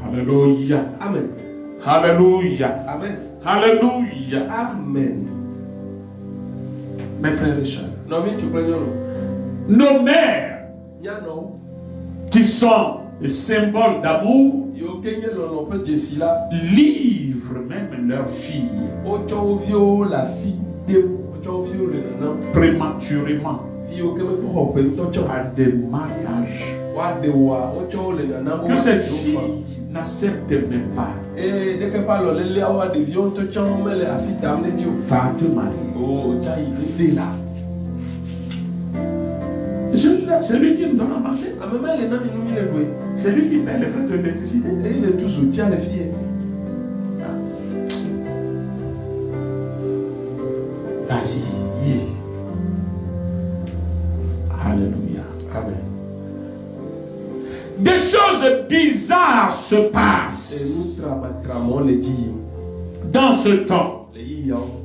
Alléluia. Amen. Alléluia. Amen. Alléluia. Amen. Mes frères et sœurs, Nɔvi ŋutsu kple nyɔnu. nos mères Mianɔwo. qui sont des symboles d'amour Yiwo ke nye lɔlɔ ƒe dzesi la. livrent même leurs filles Wotsɔ wo viwo le asi dem. Wotsɔ wo viwo le nenam. prématurément Vi yiwo ke mekpɔ xɔ ƒe ŋutɔ tsɔ. à des mariages Woaɖe woa, wotsɔ wo le nenam. que ces filles n'acceptent même pas. Deke ƒe alɔ léleawoa ɖeviwo ŋutɔ tsɔ mele asi dam ɖe dzi o. Va te marier. O tsa yi vevie la. C'est lui qui nous donne à manger. Ame mele na mi nu mi le ɖoe. C'est lui qui paie les frais de l'électricité. Eyi le tu zotia le fi ye. Vas-y. Yi. Alléluia. Amen. Des choses bizarres se passent Enu tramɔ le dzi yim. dans ce temps. Le yi yawo.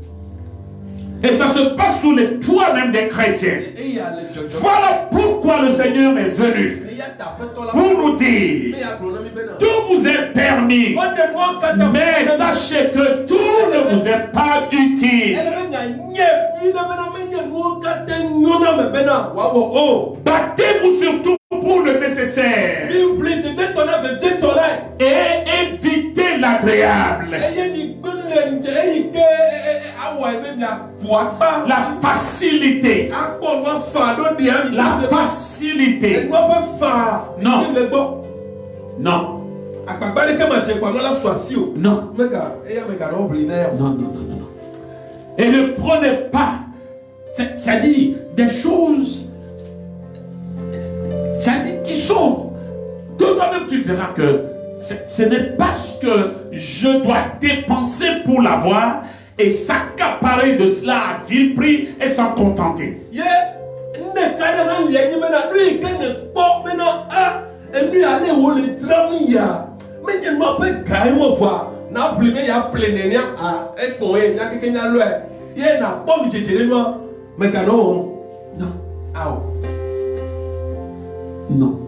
Et ça se passe sous les toits même des chrétiens. Eya le dzɔdzɔ. Voilà pourquoi le Seigneur est venu Eya ta aƒetɔ la. pour nous dire, Me ya gblɔ na mi bena. tout vous est permis, Woɖe nua katã. mais sachez que tout ne vous est pas utile. Ele be nya nye nyui ɖe bena menye nuwo katã nyo na me bena woawɔ o. Battez-vous surtout pour le nécessaire Mi wli dedetɔ na vevietɔ lae. et évitez l'agréable, Eye mi gbe le ŋdze eyi ke awɔ ebe miaƒo akpa. la facilité, Akpɔ nua fa ɖo ɖia mi. la facilité. Enua ƒe fa. Non. Mi le gbɔ. Non, Agbagba ɖeke ma dze kpa nɔ la su asi o. non, Mega eya mega ɖɔ wli na ya. non, non, non, non, non. Et ne prenez pas, c'est-à-dire des choses, c'est-à-dire qui sont, que toi-même tu verras que ce n'est pas ce que je dois dépenser pour l'avoir et s'accaparer de cela à vil prix et s'en contenter. Ye ne ka ɖe hã lia nyi bena nu yi ke ne kpɔ bena enu ya le wo le dzram ya menye nua ƒe ga ye me vɔa na bli be ya ple nenia ekpɔ ye nya keke nya lɔe ye na kpɔ mi dzedze ɖe nua mega ɖɔ wɔm. Non, Awo non.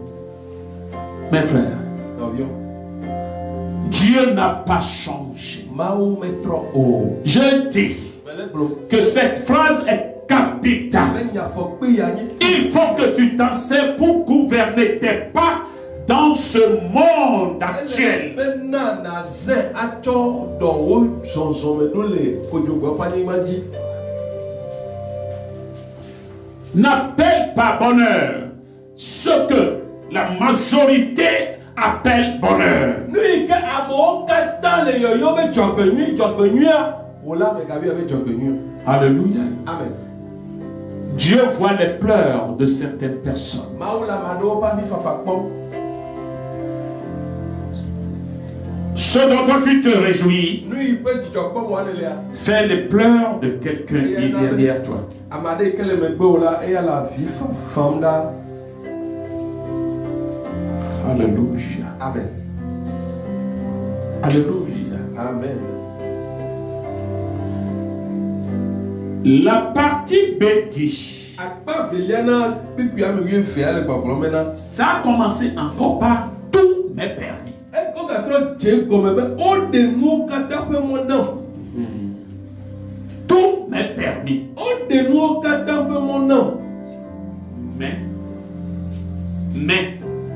Mes frères, nɔviwo. Dieu n'a pas changé. Mawu metrɔ o. Je dis Mele gblɔ. que cette phrase est capitale. Me nya fɔkpe ya nyi. Il faut que tu t'en sers pour gouverner tes pas dans ce monde actuel. Bena na zɛ atsɔ dɔwo zɔzɔme ɖo le kodzogbe ƒe anyigba dzi. N'appelle pas bonheur ce que la majorité appelle bonheur. Nu yi ke amewo katã le yɔyɔ be dzɔgbenyuia wò la mega bi be dzɔgbenyui. Alléluia. Amen. Dieu voit les pleurs de certaines personnes. Mawu la ma ɖewo ƒe avi fafa kpɔm. Ce dont toi tu te réjouis, nu yi ƒe dzidzɔkpɔmɔ le lea. fais les pleurs de quelqu'un qui est derrière toi. Ame aɖe yi ke le megbe wo la, eya le avi fam ɖa. Alléluia. Amen. Alléluia. Amen. La partie B dit, Akpa velia na kpekpe ame wuievea le gbɔgblɔm bena. ça a commencé encore par tous mes permis. Eko gatrɔ dze gɔme be woɖe nuwo katã ƒe mɔ nam. Tous mes permis. Woɖe nuwo katã ƒe mɔ nam. Mais,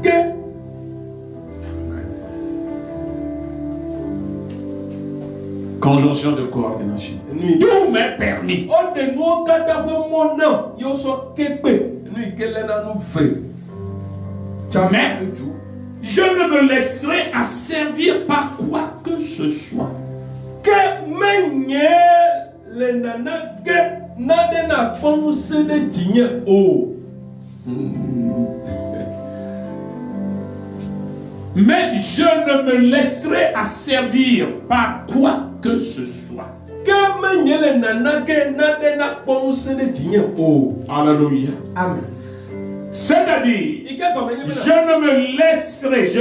Ke conjonction de coordination. nu yi Tous mes permis. woɖe nuwo katã ƒe mɔ nam. Yewo sɔ kekpe nu yi ke lé na nu ve. Mais- Tsame du. Je ne me laisserai asservir par quoi que ce soit. Ke menye le nana ge naɖe na kpɔ ŋusẽ ɖe dzinye o. Mais je ne me laisserai asservir par quoi que ce soit. Ke menye le nana ge naɖe na kpɔ ŋusẽ ɖe dzinye o. Alléluia. Amen. C'est-à-dire, Yi ke gɔme nye je bena.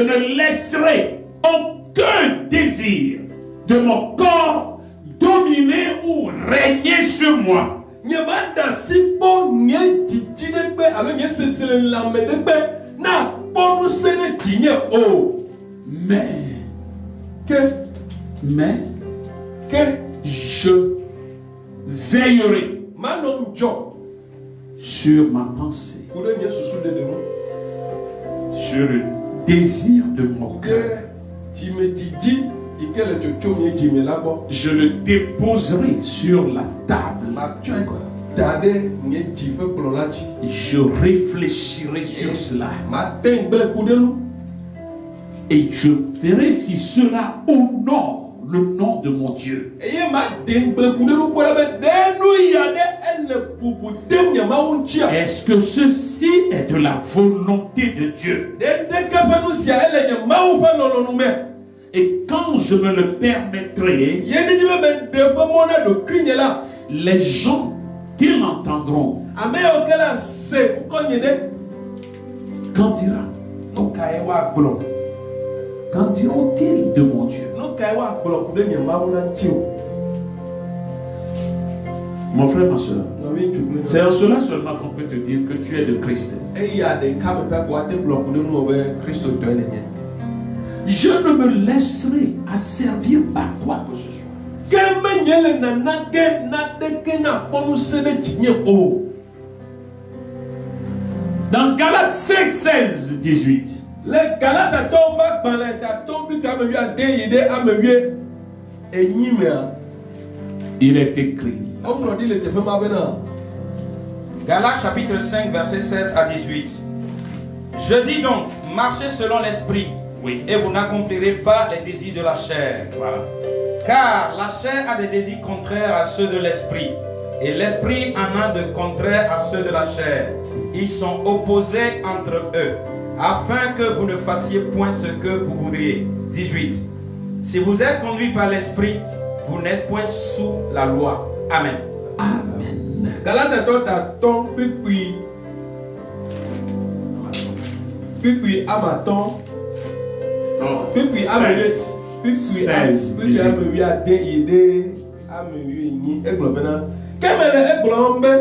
ne laisserai aucun désir de mon corps dominer ou régner sur moi. Nye ma da si kpɔ nye dzidzi ɖe gbe alo nye sese le lãme ɖe gbe na kpɔ ŋusẽ ɖe dzinye o. Mais Ke je veillerai manɔ ŋdzɔ sur ma pensée, ku ɖe nye susu ɖeɖe ŋu. sur le désir de mon Ke cœur. dzimedzidzi yi ke le tsotsom nye dzime la gbɔ. Je le déposerai sur la table. Matsɔe da ɖe nye dzi ƒe kplɔ la dzi. Je réfléchirai sur cela. Mate ŋgble ku ɖe nu. Et je verrai si cela honore le nom de mon Dieu. Eye ma de ŋgble ku ɖe nu kpɔ ɖe be ɖe nu ya ɖe ele bubu dem nye Mawu ŋutia. Est-ce que ceci est de la volonté de Dieu? Ɖeɖeke ƒe nu sia ele nye Mawu ƒe lɔlɔ̃nu me. Et quand je me le permettrai, Ye ne dzi be meɖe ƒe mɔ na ɖokui nye la. les gens qui l'entendront Ame yawo ke la se ŋkɔ nye ɖe. qu'en dira? Nu kae woagblɔ? Qu'en diront-ils de mon Dieu? Nu kae woagblɔ ku ɖe nye Mawu la ŋuti o? Mon frère, ma soeur, Nɔvi ŋutsu kple c'est nyɔnu. en cela seulement qu'on peut te dire que tu es de Christ. Eya ɖeka me ƒe ko ate gblɔ ku ɖe nuwo be kristotɔe le nye. Je ne me laisserai asservir par quoi que ce soit. Ke menye le nana ge naɖeke na kpɔ ŋusẽ ɖe dzinye o. Dans Galates 5, 16, 18, Le Galatatɔwo ƒe agbalẽ tatɔ bi ame wuiade yi ɖe ame wuienyi mea, il est écrit. woŋlɔ ɖi le teƒe ma bena. Galates chapitre 5, versets 16 à 18. Je dis donc, marchez selon l'esprit, Oui. et vous n'accomplirez pas les désirs de la chair. Voilà. Car la chair a des désirs contraires à ceux de l'esprit, et l'esprit en a de contraires à ceux de la chair. Ils sont opposés entre eux, afin que vous ne fassiez point ce que vous voudriez. 18. Si vous êtes conduits par l'esprit, vous n'êtes point sous la loi. Amen. Amen. Galatatɔ tatɔ kpekpui amatɔ kpekpui ame kpekpui ame wuiade yi ɖe ame wuienyi egblɔ bena keme le egblɔm be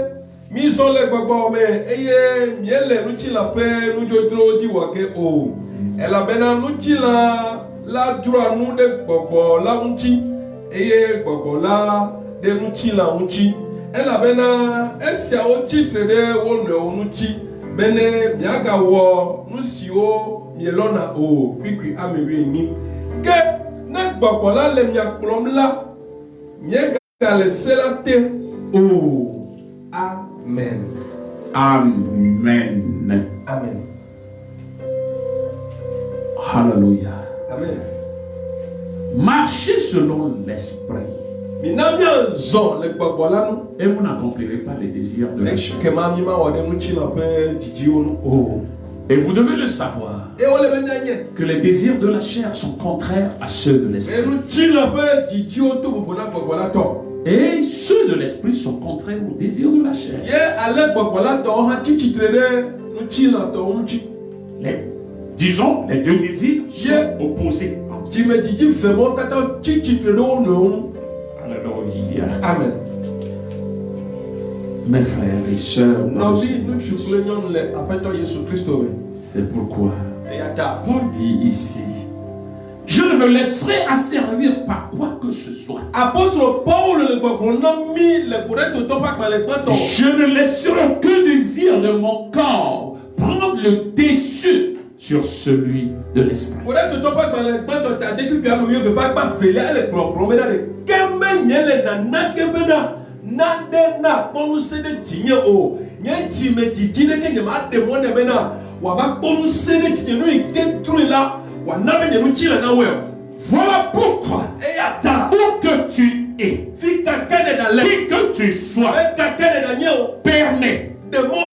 mizɔ le gbɔgbɔ me eye miele nutsila ƒe nudzodzowo dzi wɔ ge o elabena nutsila la dzroa nu ɖe gbɔgbɔ la ŋuti eye gbɔgbɔ la ɖe nutsila ŋuti elabena esiawo tsitre ɖe wo nɔewo ŋuti bene miagawɔ nu siwo mielɔna o kpikui ame wuienyi ke ne gbɔgbɔ la le mia kplɔm la miegale se la te o. Amen. Amen. Amen. Alléluia. Amen. Marchez selon l'esprit. Mina miazɔ le gbɔgbɔ la nu. Et vous n'accomplirez pas les désirs de la chair. Ekema mi ma wɔ ɖe ŋutsila ƒe dzidziwo nu o. Et vous devez le savoir, Et on le met dans que les désirs de la chair sont contraires à ceux de l'esprit. Et nous tirons un peu du Dieu autour de voilà toi. Et ceux de l'esprit sont contraires aux désirs de la chair. Yé allez voilà toi on a chichi traité nous tirons toi on chi. Disons, les deux désirs sont opposés. Tu me dis fais bon tata chichi traité on. Alléluia. Amen. Mes frères et sœurs, Non oui nous chuklenions les après toi Jésus Christ. c'est pourquoi Et ata. Paul dit ici, je ne me laisserai asservir par quoi que ce soit. Apôtre Paul le on mis le pourrait tout pas par les plantes. Je ne laisserai aucun désir de mon corps prendre le dessus sur celui de l'esprit. Pourrait tout pas par les plantes t'as dit que bien mieux veut pas faire les promener dans les kemen nyele na kebena nande na ponu sede tinye o nye time tijine ke nyama de mo ne bena wa ba ponu sede tinye no iketru la wa na be nyenu chila na we. Voilà pourquoi, E ata où que tu es, fika kene da le qui que tu sois, ka kene da nyeo permets de mo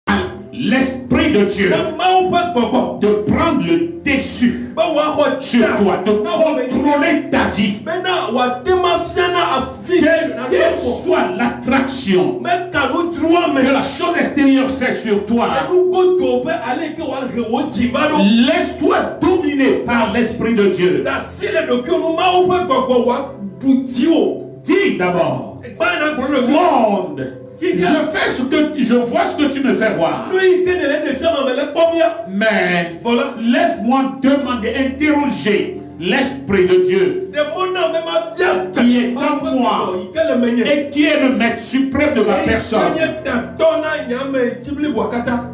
à l'Esprit de Dieu na mau pa bobo de prendre le dessus ba wa ho sur toi, de contrôler ta vie. bena wa demasiana afike na Quelle no soit l'attraction me ka no truwa me que la chose extérieure fait sur toi, nous go to be ale ke wa re divado laisse-toi dominer par l'Esprit de Dieu. da sile do ke no mau pa bobo wa du tio Dis d'abord, e ba na go le monde, je vois ce que tu me fais voir. lui que de le fiama me le pomia Mais voilà laisse-moi demander, interroger l'Esprit de Dieu de mona me ma bien qui est en moi le menye et qui est le maître suprême de ma personne, ta tona nyame tibli wakata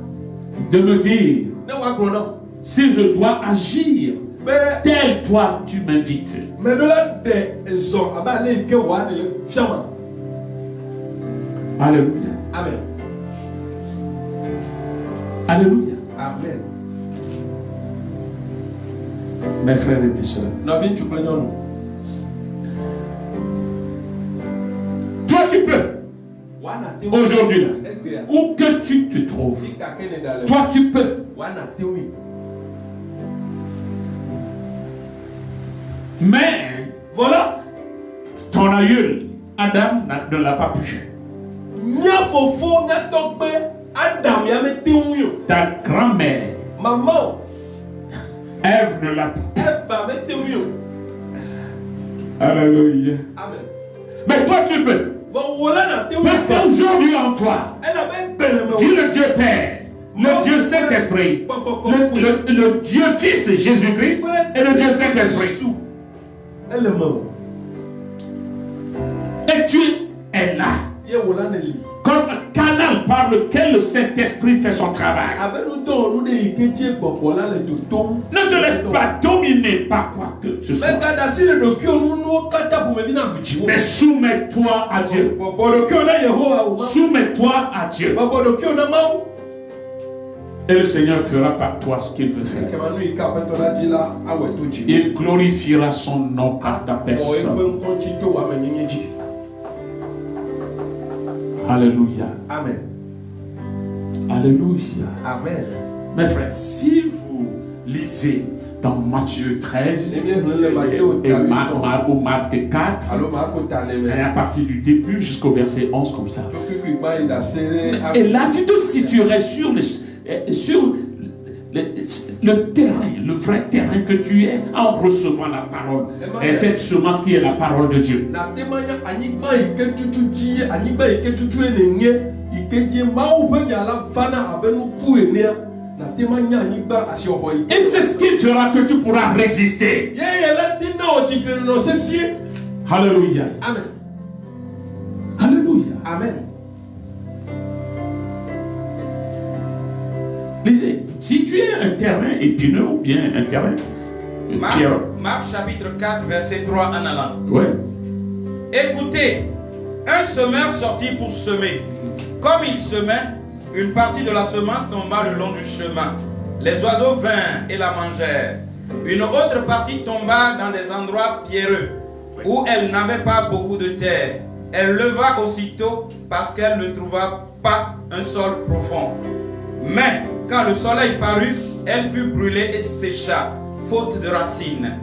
de me dire ne wa grona si je dois agir be tel toi tu m'invites. me do la de zo aba le ke wa ne fiama. Alléluia. Amen. Alléluia. Amen. Mes frères et mes sœurs, Na vin tu prenons toi tu peux, wana te aujourd'hui là, egbe où que tu te trouves, fika kene da le toi tu peux. wana te wi Mais voilà ton aïeul, Adam, ne l'a pas pu. nya fofo na tokpe Adam ya me te wi o Ta grand-mère, maman Ève, ne l'a pas. Eva me te wi o. Alléluia. Amen. Mais toi tu peux. Voilà na te wi Parce qu'aujourd'hui en toi, elle a ben belle me Dieu le Dieu Père, le Dieu Saint-Esprit, le Dieu Fils Jésus-Christ et le Dieu Saint-Esprit. elle me Et tu es là ye wala ne li comme un canal par lequel le Saint-Esprit fait son travail. abenu to nu de ikeje gbogbo la le to Ne te laisse pas dominer par quoi que ce soit. mais kada si le dokio nu no kata pour me vina buchi Mais soumets-toi à Dieu. gbogbo dokio na Yehowa o ma Soumets-toi à Dieu. gbogbo dokio na ma Et le Seigneur fera par toi ce qu'il veut ke faire. manu ikapeto la jila awe to ji Il glorifiera son nom par ta o personne. ebe nkonchi to wa me nyenyeji. Alléluia. Amen. Alléluia. Amen. Mes frères, si vous lisez dans Matthieu 13 et Marc 4, Allo ma ko ta le me et à partir du début jusqu'au verset 11 comme ça. to fi ku ba ida sere Et là, tu te situerais sur le terrain, le vrai terrain que tu es en recevant la parole. Et cette semence qui est la parole de Dieu. na temanya anyigba ike tutu ji anyigba ike tutu enenye ike ji ma u be nya la fana abenu ku enea na temanya anyigba asi oho ike Et c'est ce qui fera que tu pourras résister. ye ye la tina o chikere no sesie. Alléluia. Amen. Alléluia. Amen. Lisez, si tu es un terrain épineux ou bien un terrain pierre. Marc chapitre 4, verset 3 en allant. Ouais. Écoutez, un semeur sortit pour semer. Comme il semait, une partie de la semence tomba le long du chemin. Les oiseaux vinrent et la mangèrent. Une autre partie tomba dans des endroits pierreux, où elle n'avait pas beaucoup de terre. Elle leva aussitôt parce qu'elle ne trouva pas un sol profond. Mais quand le soleil parut, elle fut brûlée et sécha, faute de racines.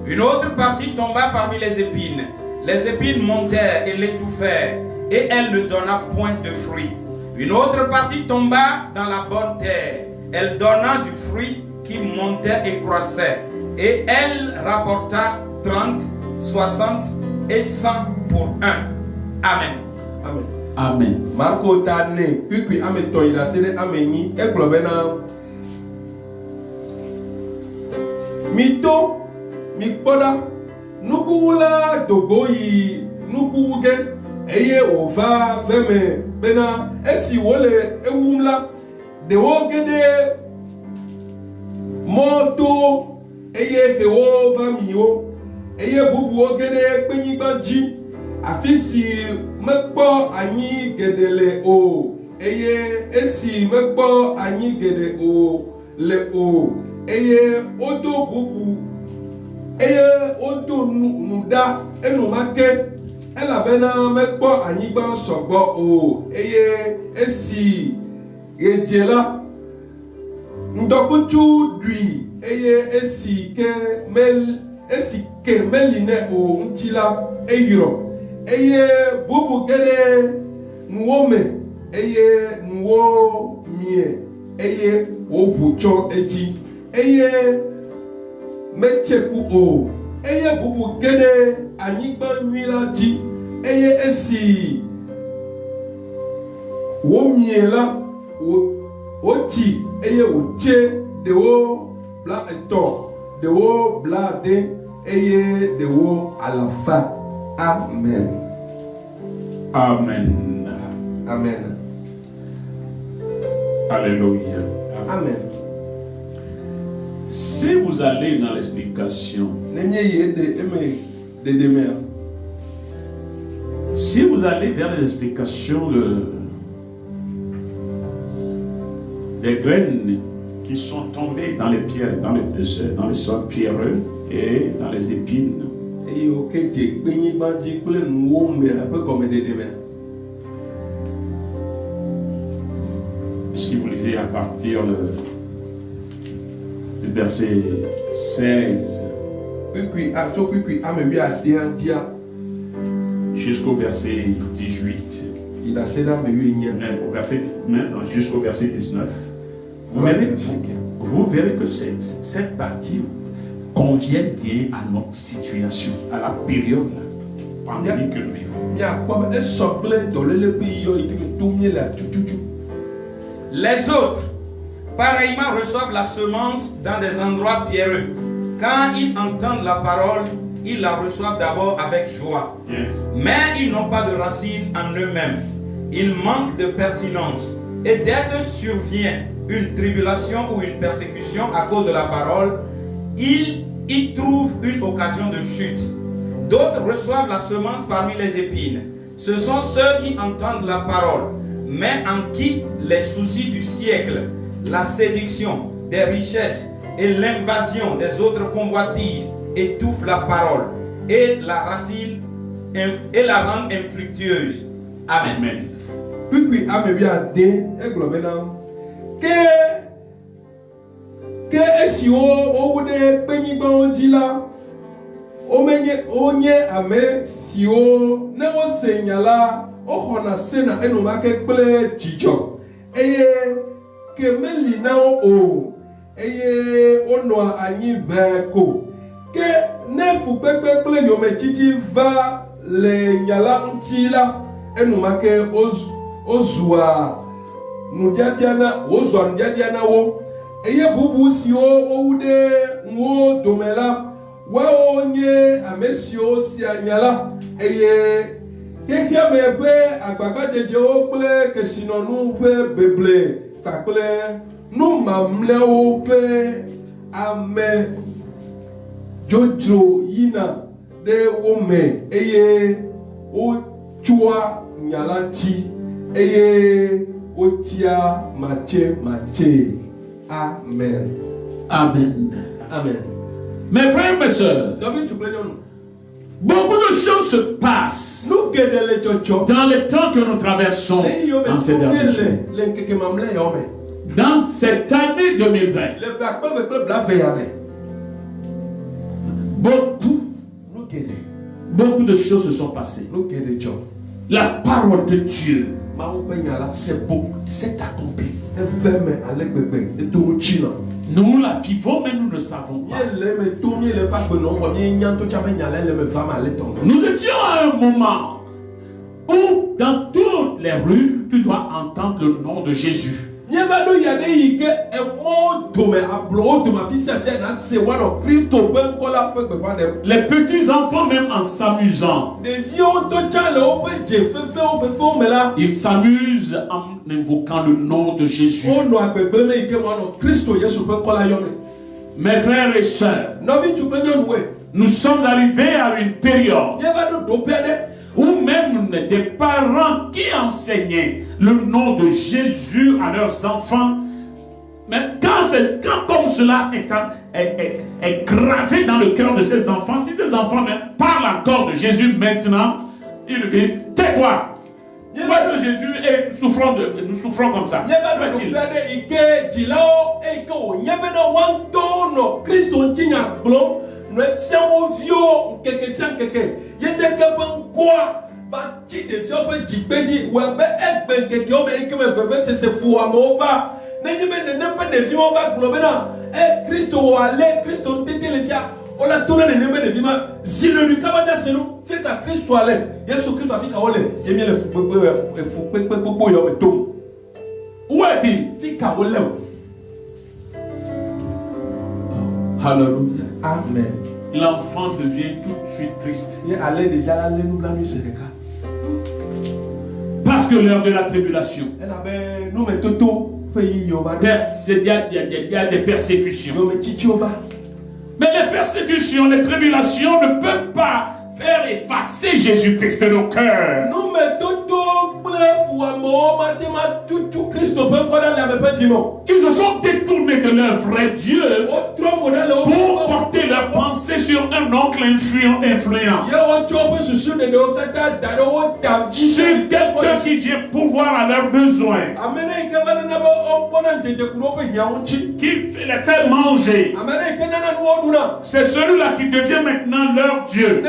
Une autre partie tomba parmi les épines. Les épines montèrent et l'étouffèrent, et elle ne donna point de fruit. Une autre partie tomba dans la bonne terre. Elle donna du fruit qui montait et croissait. Et elle rapporta 30, 60 et 100 pour un. Amen. Amen. Amen. Marco tane, puis ame toyina sede ame ni eglobena. Mito, mikpoda, nukula dogoyi, nukuge, eye ova veme, bena, esi wole ewumla, de wogede, moto, eye de wova miyo, eye bubu wogede, penyibanji, afisi mekpo anyi gedele o, eye esi mekpo anyi gede o, le o, eye odo bubu, eye odo nuda enumake, elabena mekpo anyigba sogbo o, eye esi ejela, ndokutu dui, eye esi ke meline o ntila eyiro. Eye bubu gede nuome, eye nuo mie, eye obucho eti, eye mecheku o, eye bubu gede anyigba nwila ji, eye esi wo mie la oti, eye oche de wo bla eto, de wo bla de, eye de wo alafa. Amen. Amen. Amen. Alléluia. Amen. Si vous allez dans l'explication, si vous allez vers les explications des graines qui sont tombées dans les pierres, dans le sol pierreux et dans les épines, si vous lisez à partir du verset 16 jusqu'au verset 18, jusqu'au verset 19, vous verrez que cette partie convient bien à notre situation, à la période pandémique que nous vivons. Les autres, pareillement, reçoivent la semence dans des endroits pierreux. Quand ils entendent la parole, ils la reçoivent d'abord avec joie. Mais ils n'ont pas de racines en eux-mêmes. Ils manquent de pertinence. Et dès que survient une tribulation ou une persécution à cause de la parole, ils y trouvent une occasion de chute. D'autres reçoivent la semence parmi les épines. Ce sont ceux qui entendent la parole, mais en qui les soucis du siècle, la séduction des richesses et l'invasion des autres convoitises étouffent la parole et la rendent infructueuse. Amen. Puis que esi o de penyiba odila onye ame si o ne o senyala o hona sena enumake ple chicho eye kemeli na o eye ono anyi veko ke nefu pepe ple yome chichi va le nyala ntila enumake ozua nudiadiana ozua nudiadiana wo eye bubu si o wude nwo domela wa onye amesio si anyala eye kekia mebe agbagba jeje o ple kesinonu pe beble takple nu mamle o pe ame jojo yina de wome eye o chua nyala ti eye o tia mache. Amen. Amen. Amen. Mes frères et mes sœurs, beaucoup de choses se passent dans les temps que nous traversons dans ces derniers jours. dans cette année 2020, Le blackman me peut blaver avec. beaucoup de choses se sont passées. La parole de Dieu s'est accomplie. Nous la vivons, mais nous ne savons pas. Nous étions à un moment où, dans toutes les rues, tu dois entendre le nom de Jésus. Les petits enfants, même en s'amusant, ils s'amusent en invoquant le nom de Jésus. Mes frères et sœurs, nous sommes arrivés à une période ou même des parents qui enseignaient le nom de Jésus à leurs enfants. Mais quand comme cela est gravé dans le cœur de ces enfants, si ces enfants parlent encore de Jésus maintenant, ils disent, tais-toi. Pourquoi est-ce que Jésus est souffrant nous souffrons comme ça? Où est-il? Alléluia. Amen. L'enfant devient tout de suite triste. Parce que l'heure de la tribulation, il y a des persécutions. Mais les persécutions, les tribulations ne peuvent pas faire effacer Jésus-Christ de nos cœurs. Ils se sont détournés de leur vrai Dieu pour porter leur pensée sur un oncle influent. Sur quelqu'un qui vient pourvoir à leurs besoins, qui les fait manger. C'est celui-là qui devient maintenant leur Dieu.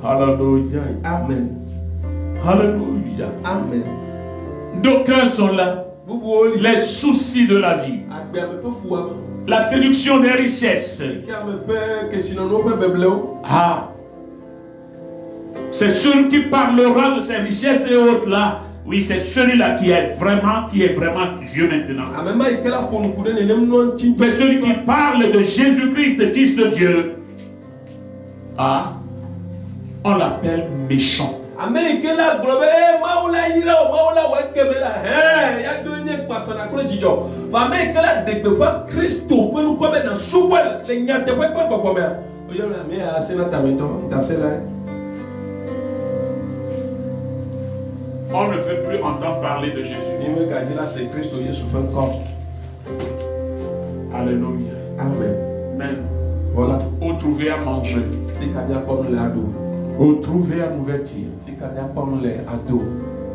Alléluia. Amen. Alléluia. Amen. D'aucuns sont là. Les soucis de la vie. La séduction des richesses. Ah. C'est celui qui parlera de ces richesses et autres là. Oui, c'est celui-là qui est vraiment Dieu maintenant. Mais celui qui parle de Jésus-Christ, le Fils de Dieu, ah, on l'appelle méchant. On ne veut plus entendre parler de Jésus. Alléluia. Amen. Même. Voilà. Où trouver à manger. Où trouver à nous vêtir.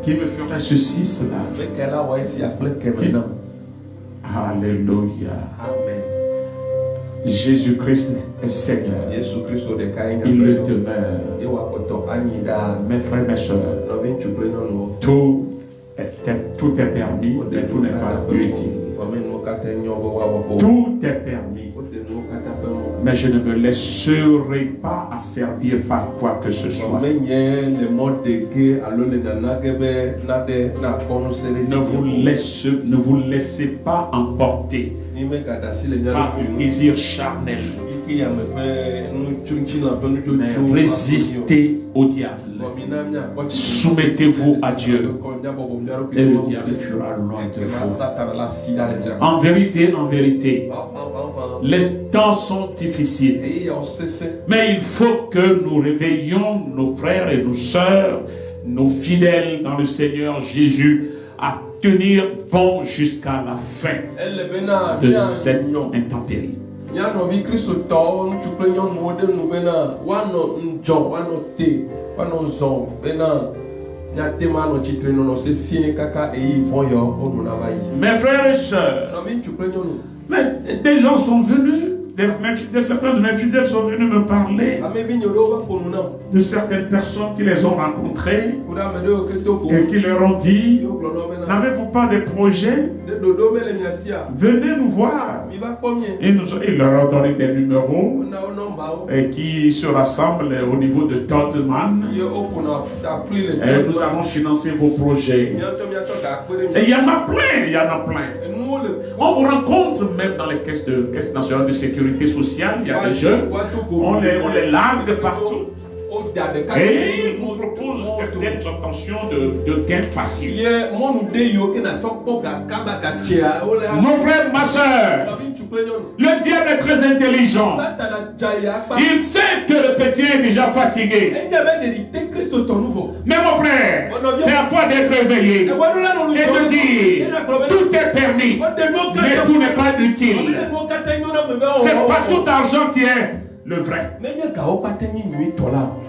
Qui me ferait ceci, cela. Alléluia. Amen. Jésus-Christ est Seigneur. Il le demeure. Mes frères, mes soeurs, tout est permis, mais tout n'est pas utile. Tout est permis, mais je ne me laisserai pas asservir par quoi que ce soit. Ne vous laissez pas emporter par le désir charnel. Mais résistez au diable. Soumettez-vous à Dieu. Et le diable fuira loin de vous. En vérité, les temps sont difficiles. Mais il faut que nous réveillions nos frères et nos sœurs, nos fidèles dans le Seigneur Jésus, à tenir bon jusqu'à la fin de cette intempérie. nyatema no chitre no no se sie kaka eyi von yo onu na bayi. Mes frères et sœurs, Na mi chukre nyonu. mais des gens sont venus, certains de mes fidèles sont venus me parler Ame vi nyodo ba konu na. de certaines personnes qui les ont rencontrées Kuda me do ke to ko. et qui leur ont dit, Yo klo no be na. n'avez-vous pas des projets? De dodo me le nyasia. Venez nous voir. Mi ba pomie. Il leur a donné des numéros Na o number o. et qui se rassemblent au niveau de Tottenham. Yo open up ta pli le. Et nous allons financer vos projets. Miato ga kwere Et mi. il y en a plein, il y en a plein. Nu le. On vous rencontre même dans les caisses nationales de sécurité sociale, il y a des jeunes, on les largue partout. Et ils vous proposent certaines obtentions de gains faciles. Mon frère, ma soeur, le diable est très intelligent. Il sait que le petit est déjà fatigué. Mais mon frère, c'est à toi d'être éveillé et de dire, tout est permis, mais tout n'est pas utile. C'est pas tout argent qui est le vrai.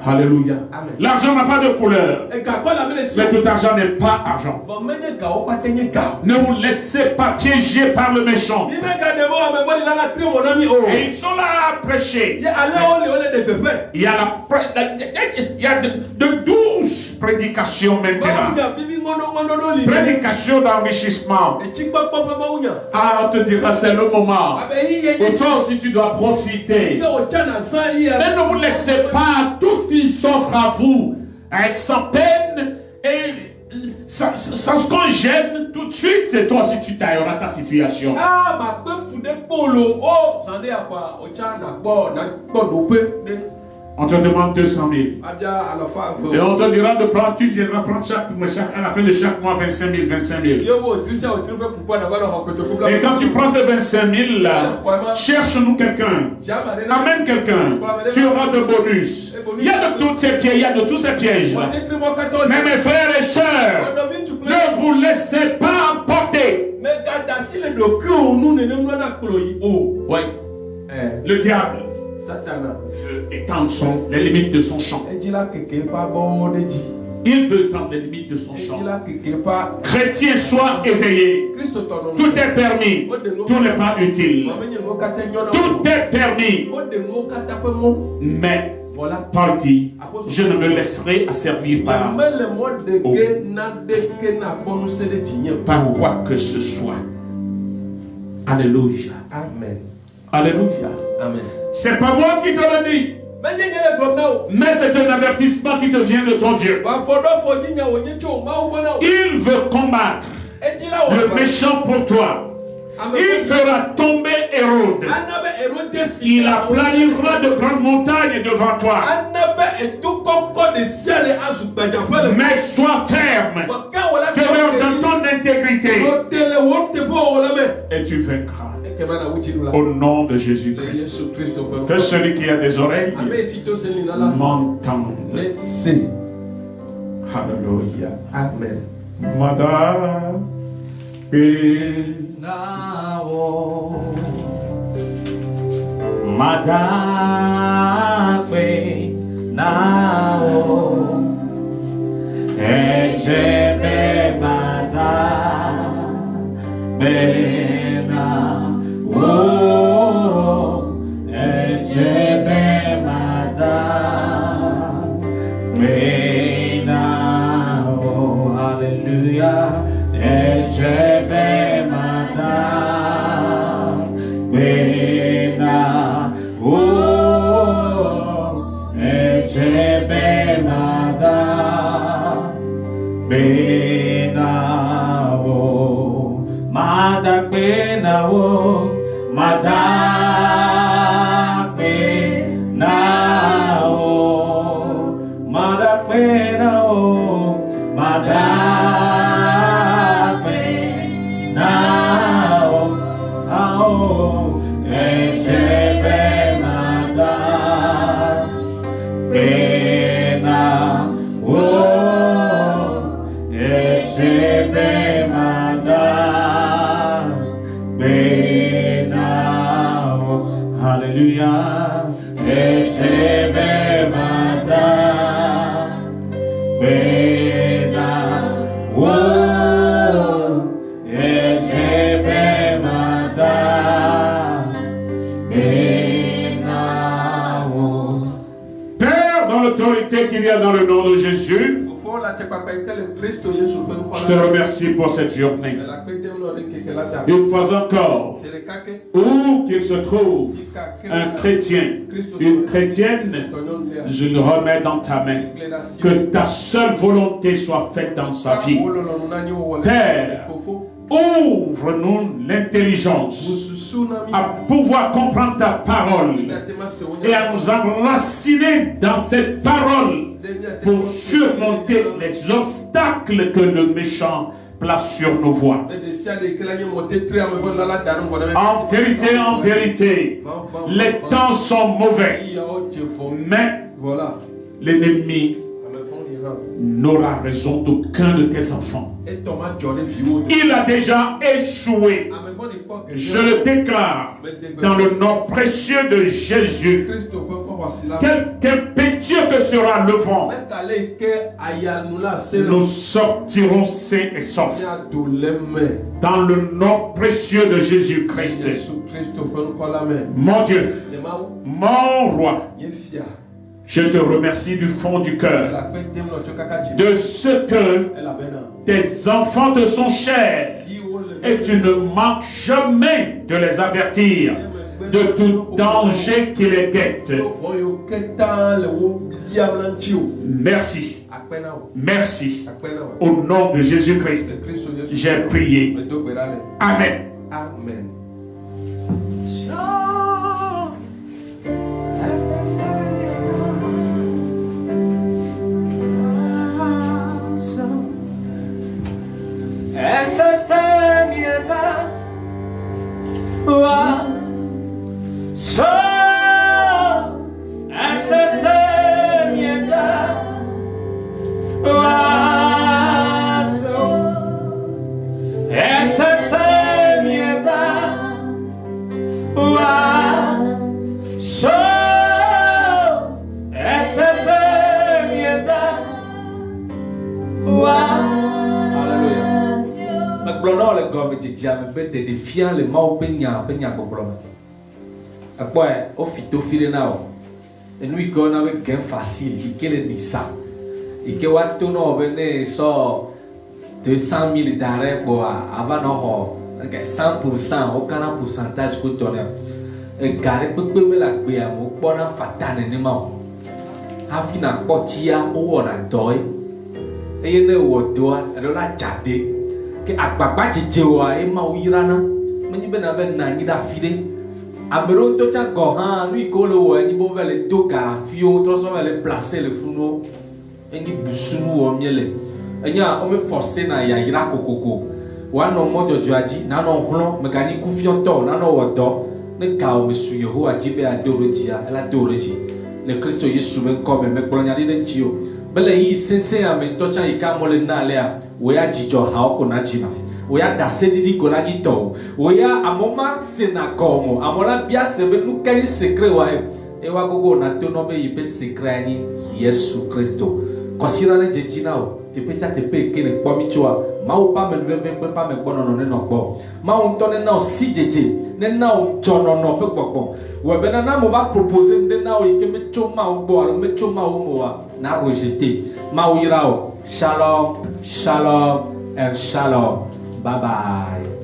Alléluia. L'argent n'a pas de couleur. Mais tout argent n'est pas argent. Ne vous laissez pas piéger par le méchant. Et ils sont là à prêcher. Il y a de douces prédications maintenant. Prédication d'enrichissement. Ah, on te dira c'est le moment. Au toi aussi tu dois profiter. Mais ne vous laissez pas tout ce qui s'offre à vous sans peine et sans ce qu'on gêne tout de suite. Et toi aussi tu tailleras ta situation. On te demande 200 000. Et on te dira de prendre, tu viendras prendre à la fin de chaque mois 25 000, 25 000. Et quand tu prends ces 25 000 là, cherche-nous quelqu'un. Amène quelqu'un. Tu auras de bonus. Il y a de toutes ces pièges, il y a de tous ces pièges là. Mais mes frères et sœurs, ne vous laissez pas emporter. Oui. Le diable veut étendre les limites de son champ. Il veut étendre les limites de son champ. Chrétien, sois éveillé. Tout est permis. Tout n'est pas utile. Tout est permis. Mais Paul dit, je ne me laisserai asservir par quoi que ce soit. Alléluia. Amen. Alléluia. Amen. C'est pas moi qui te le dis. Mais c'est un avertissement qui te vient de ton Dieu. Il veut combattre le méchant pour toi. Il fera tomber Hérode. Il aplanira de grandes montagnes devant toi. Mais sois ferme. Demeure dans ton intégrité. Et tu vaincras. Au nom de Jésus-Christ. Que celui qui a des oreilles m'entende. Alléluia. Amen. Madame. Hallelujah. l'autorité qu'il y a dans le nom de Jésus, je te remercie pour cette journée. Une fois encore, où qu'il se trouve, un chrétien, une chrétienne, je le remets dans ta main. Que ta seule volonté soit faite dans sa vie. Père, ouvre-nous l'intelligence à pouvoir comprendre ta parole et à nous enraciner dans cette parole pour surmonter les obstacles que le méchant place sur nos voies. En vérité, les temps sont mauvais, mais l'ennemi n'aura raison d'aucun de tes enfants. Il a déjà échoué. Je le déclare dans le nom précieux de Jésus. Quelque impétueux que sera le vent, nous sortirons sains et saufs. Dans le nom précieux de Jésus-Christ. Mon Dieu, mon roi, je te remercie du fond du cœur de ce que tes enfants te sont chers et tu ne manques jamais de les avertir de tout danger qui les guette. Merci. Merci. Au nom de Jésus-Christ, j'ai prié. Amen. Amen. de défiant le mal penya problème à quoi au fitofile nao et nous qu'on avait gain facile qui le dit ça et que wat to no bene so 200 000 d'arrêt pour avant no 100% aucun pourcentage que tu as et garé peu me la gbe amo bona fatane ni ma afina potia o na doy e ne wo doa e la jade que agbagba jejewa e ma uyirana menyi be na be na ngi da fide amero to cha go han lui ko lo wo ni bo vele to ga fio to so vele placer le funo engi busunu wo miele enya o me forcer na ya yira kokoko wa no mo jojo aji na no hlo me gani ku fio to na no wo do ne ka o me su Yehowa ji be adorogia ela dorogi le Kristo Yesu me ko me gbronya de tio bele yi sense ame to cha ika mo le na le a we ya jijo ha oko na jina we ya dasedidi ko la ni to we ya amoma sena komo amola bia se be nu kani secret wa e wa gogo na to no be yi be secret ni Yesu Kristo kosira na jejina o te pesa te pe ke ne pomi chwa ma o pa me veve pe pa me gbono no ne no gbo ma o to ne na o si jeje ne na o jono no pe gbogbo we be na mo va proposer ne na o ike me choma o gbo alo me choma o mo wa na rejeter ma o ira o shalom shalom and shalom bye bye.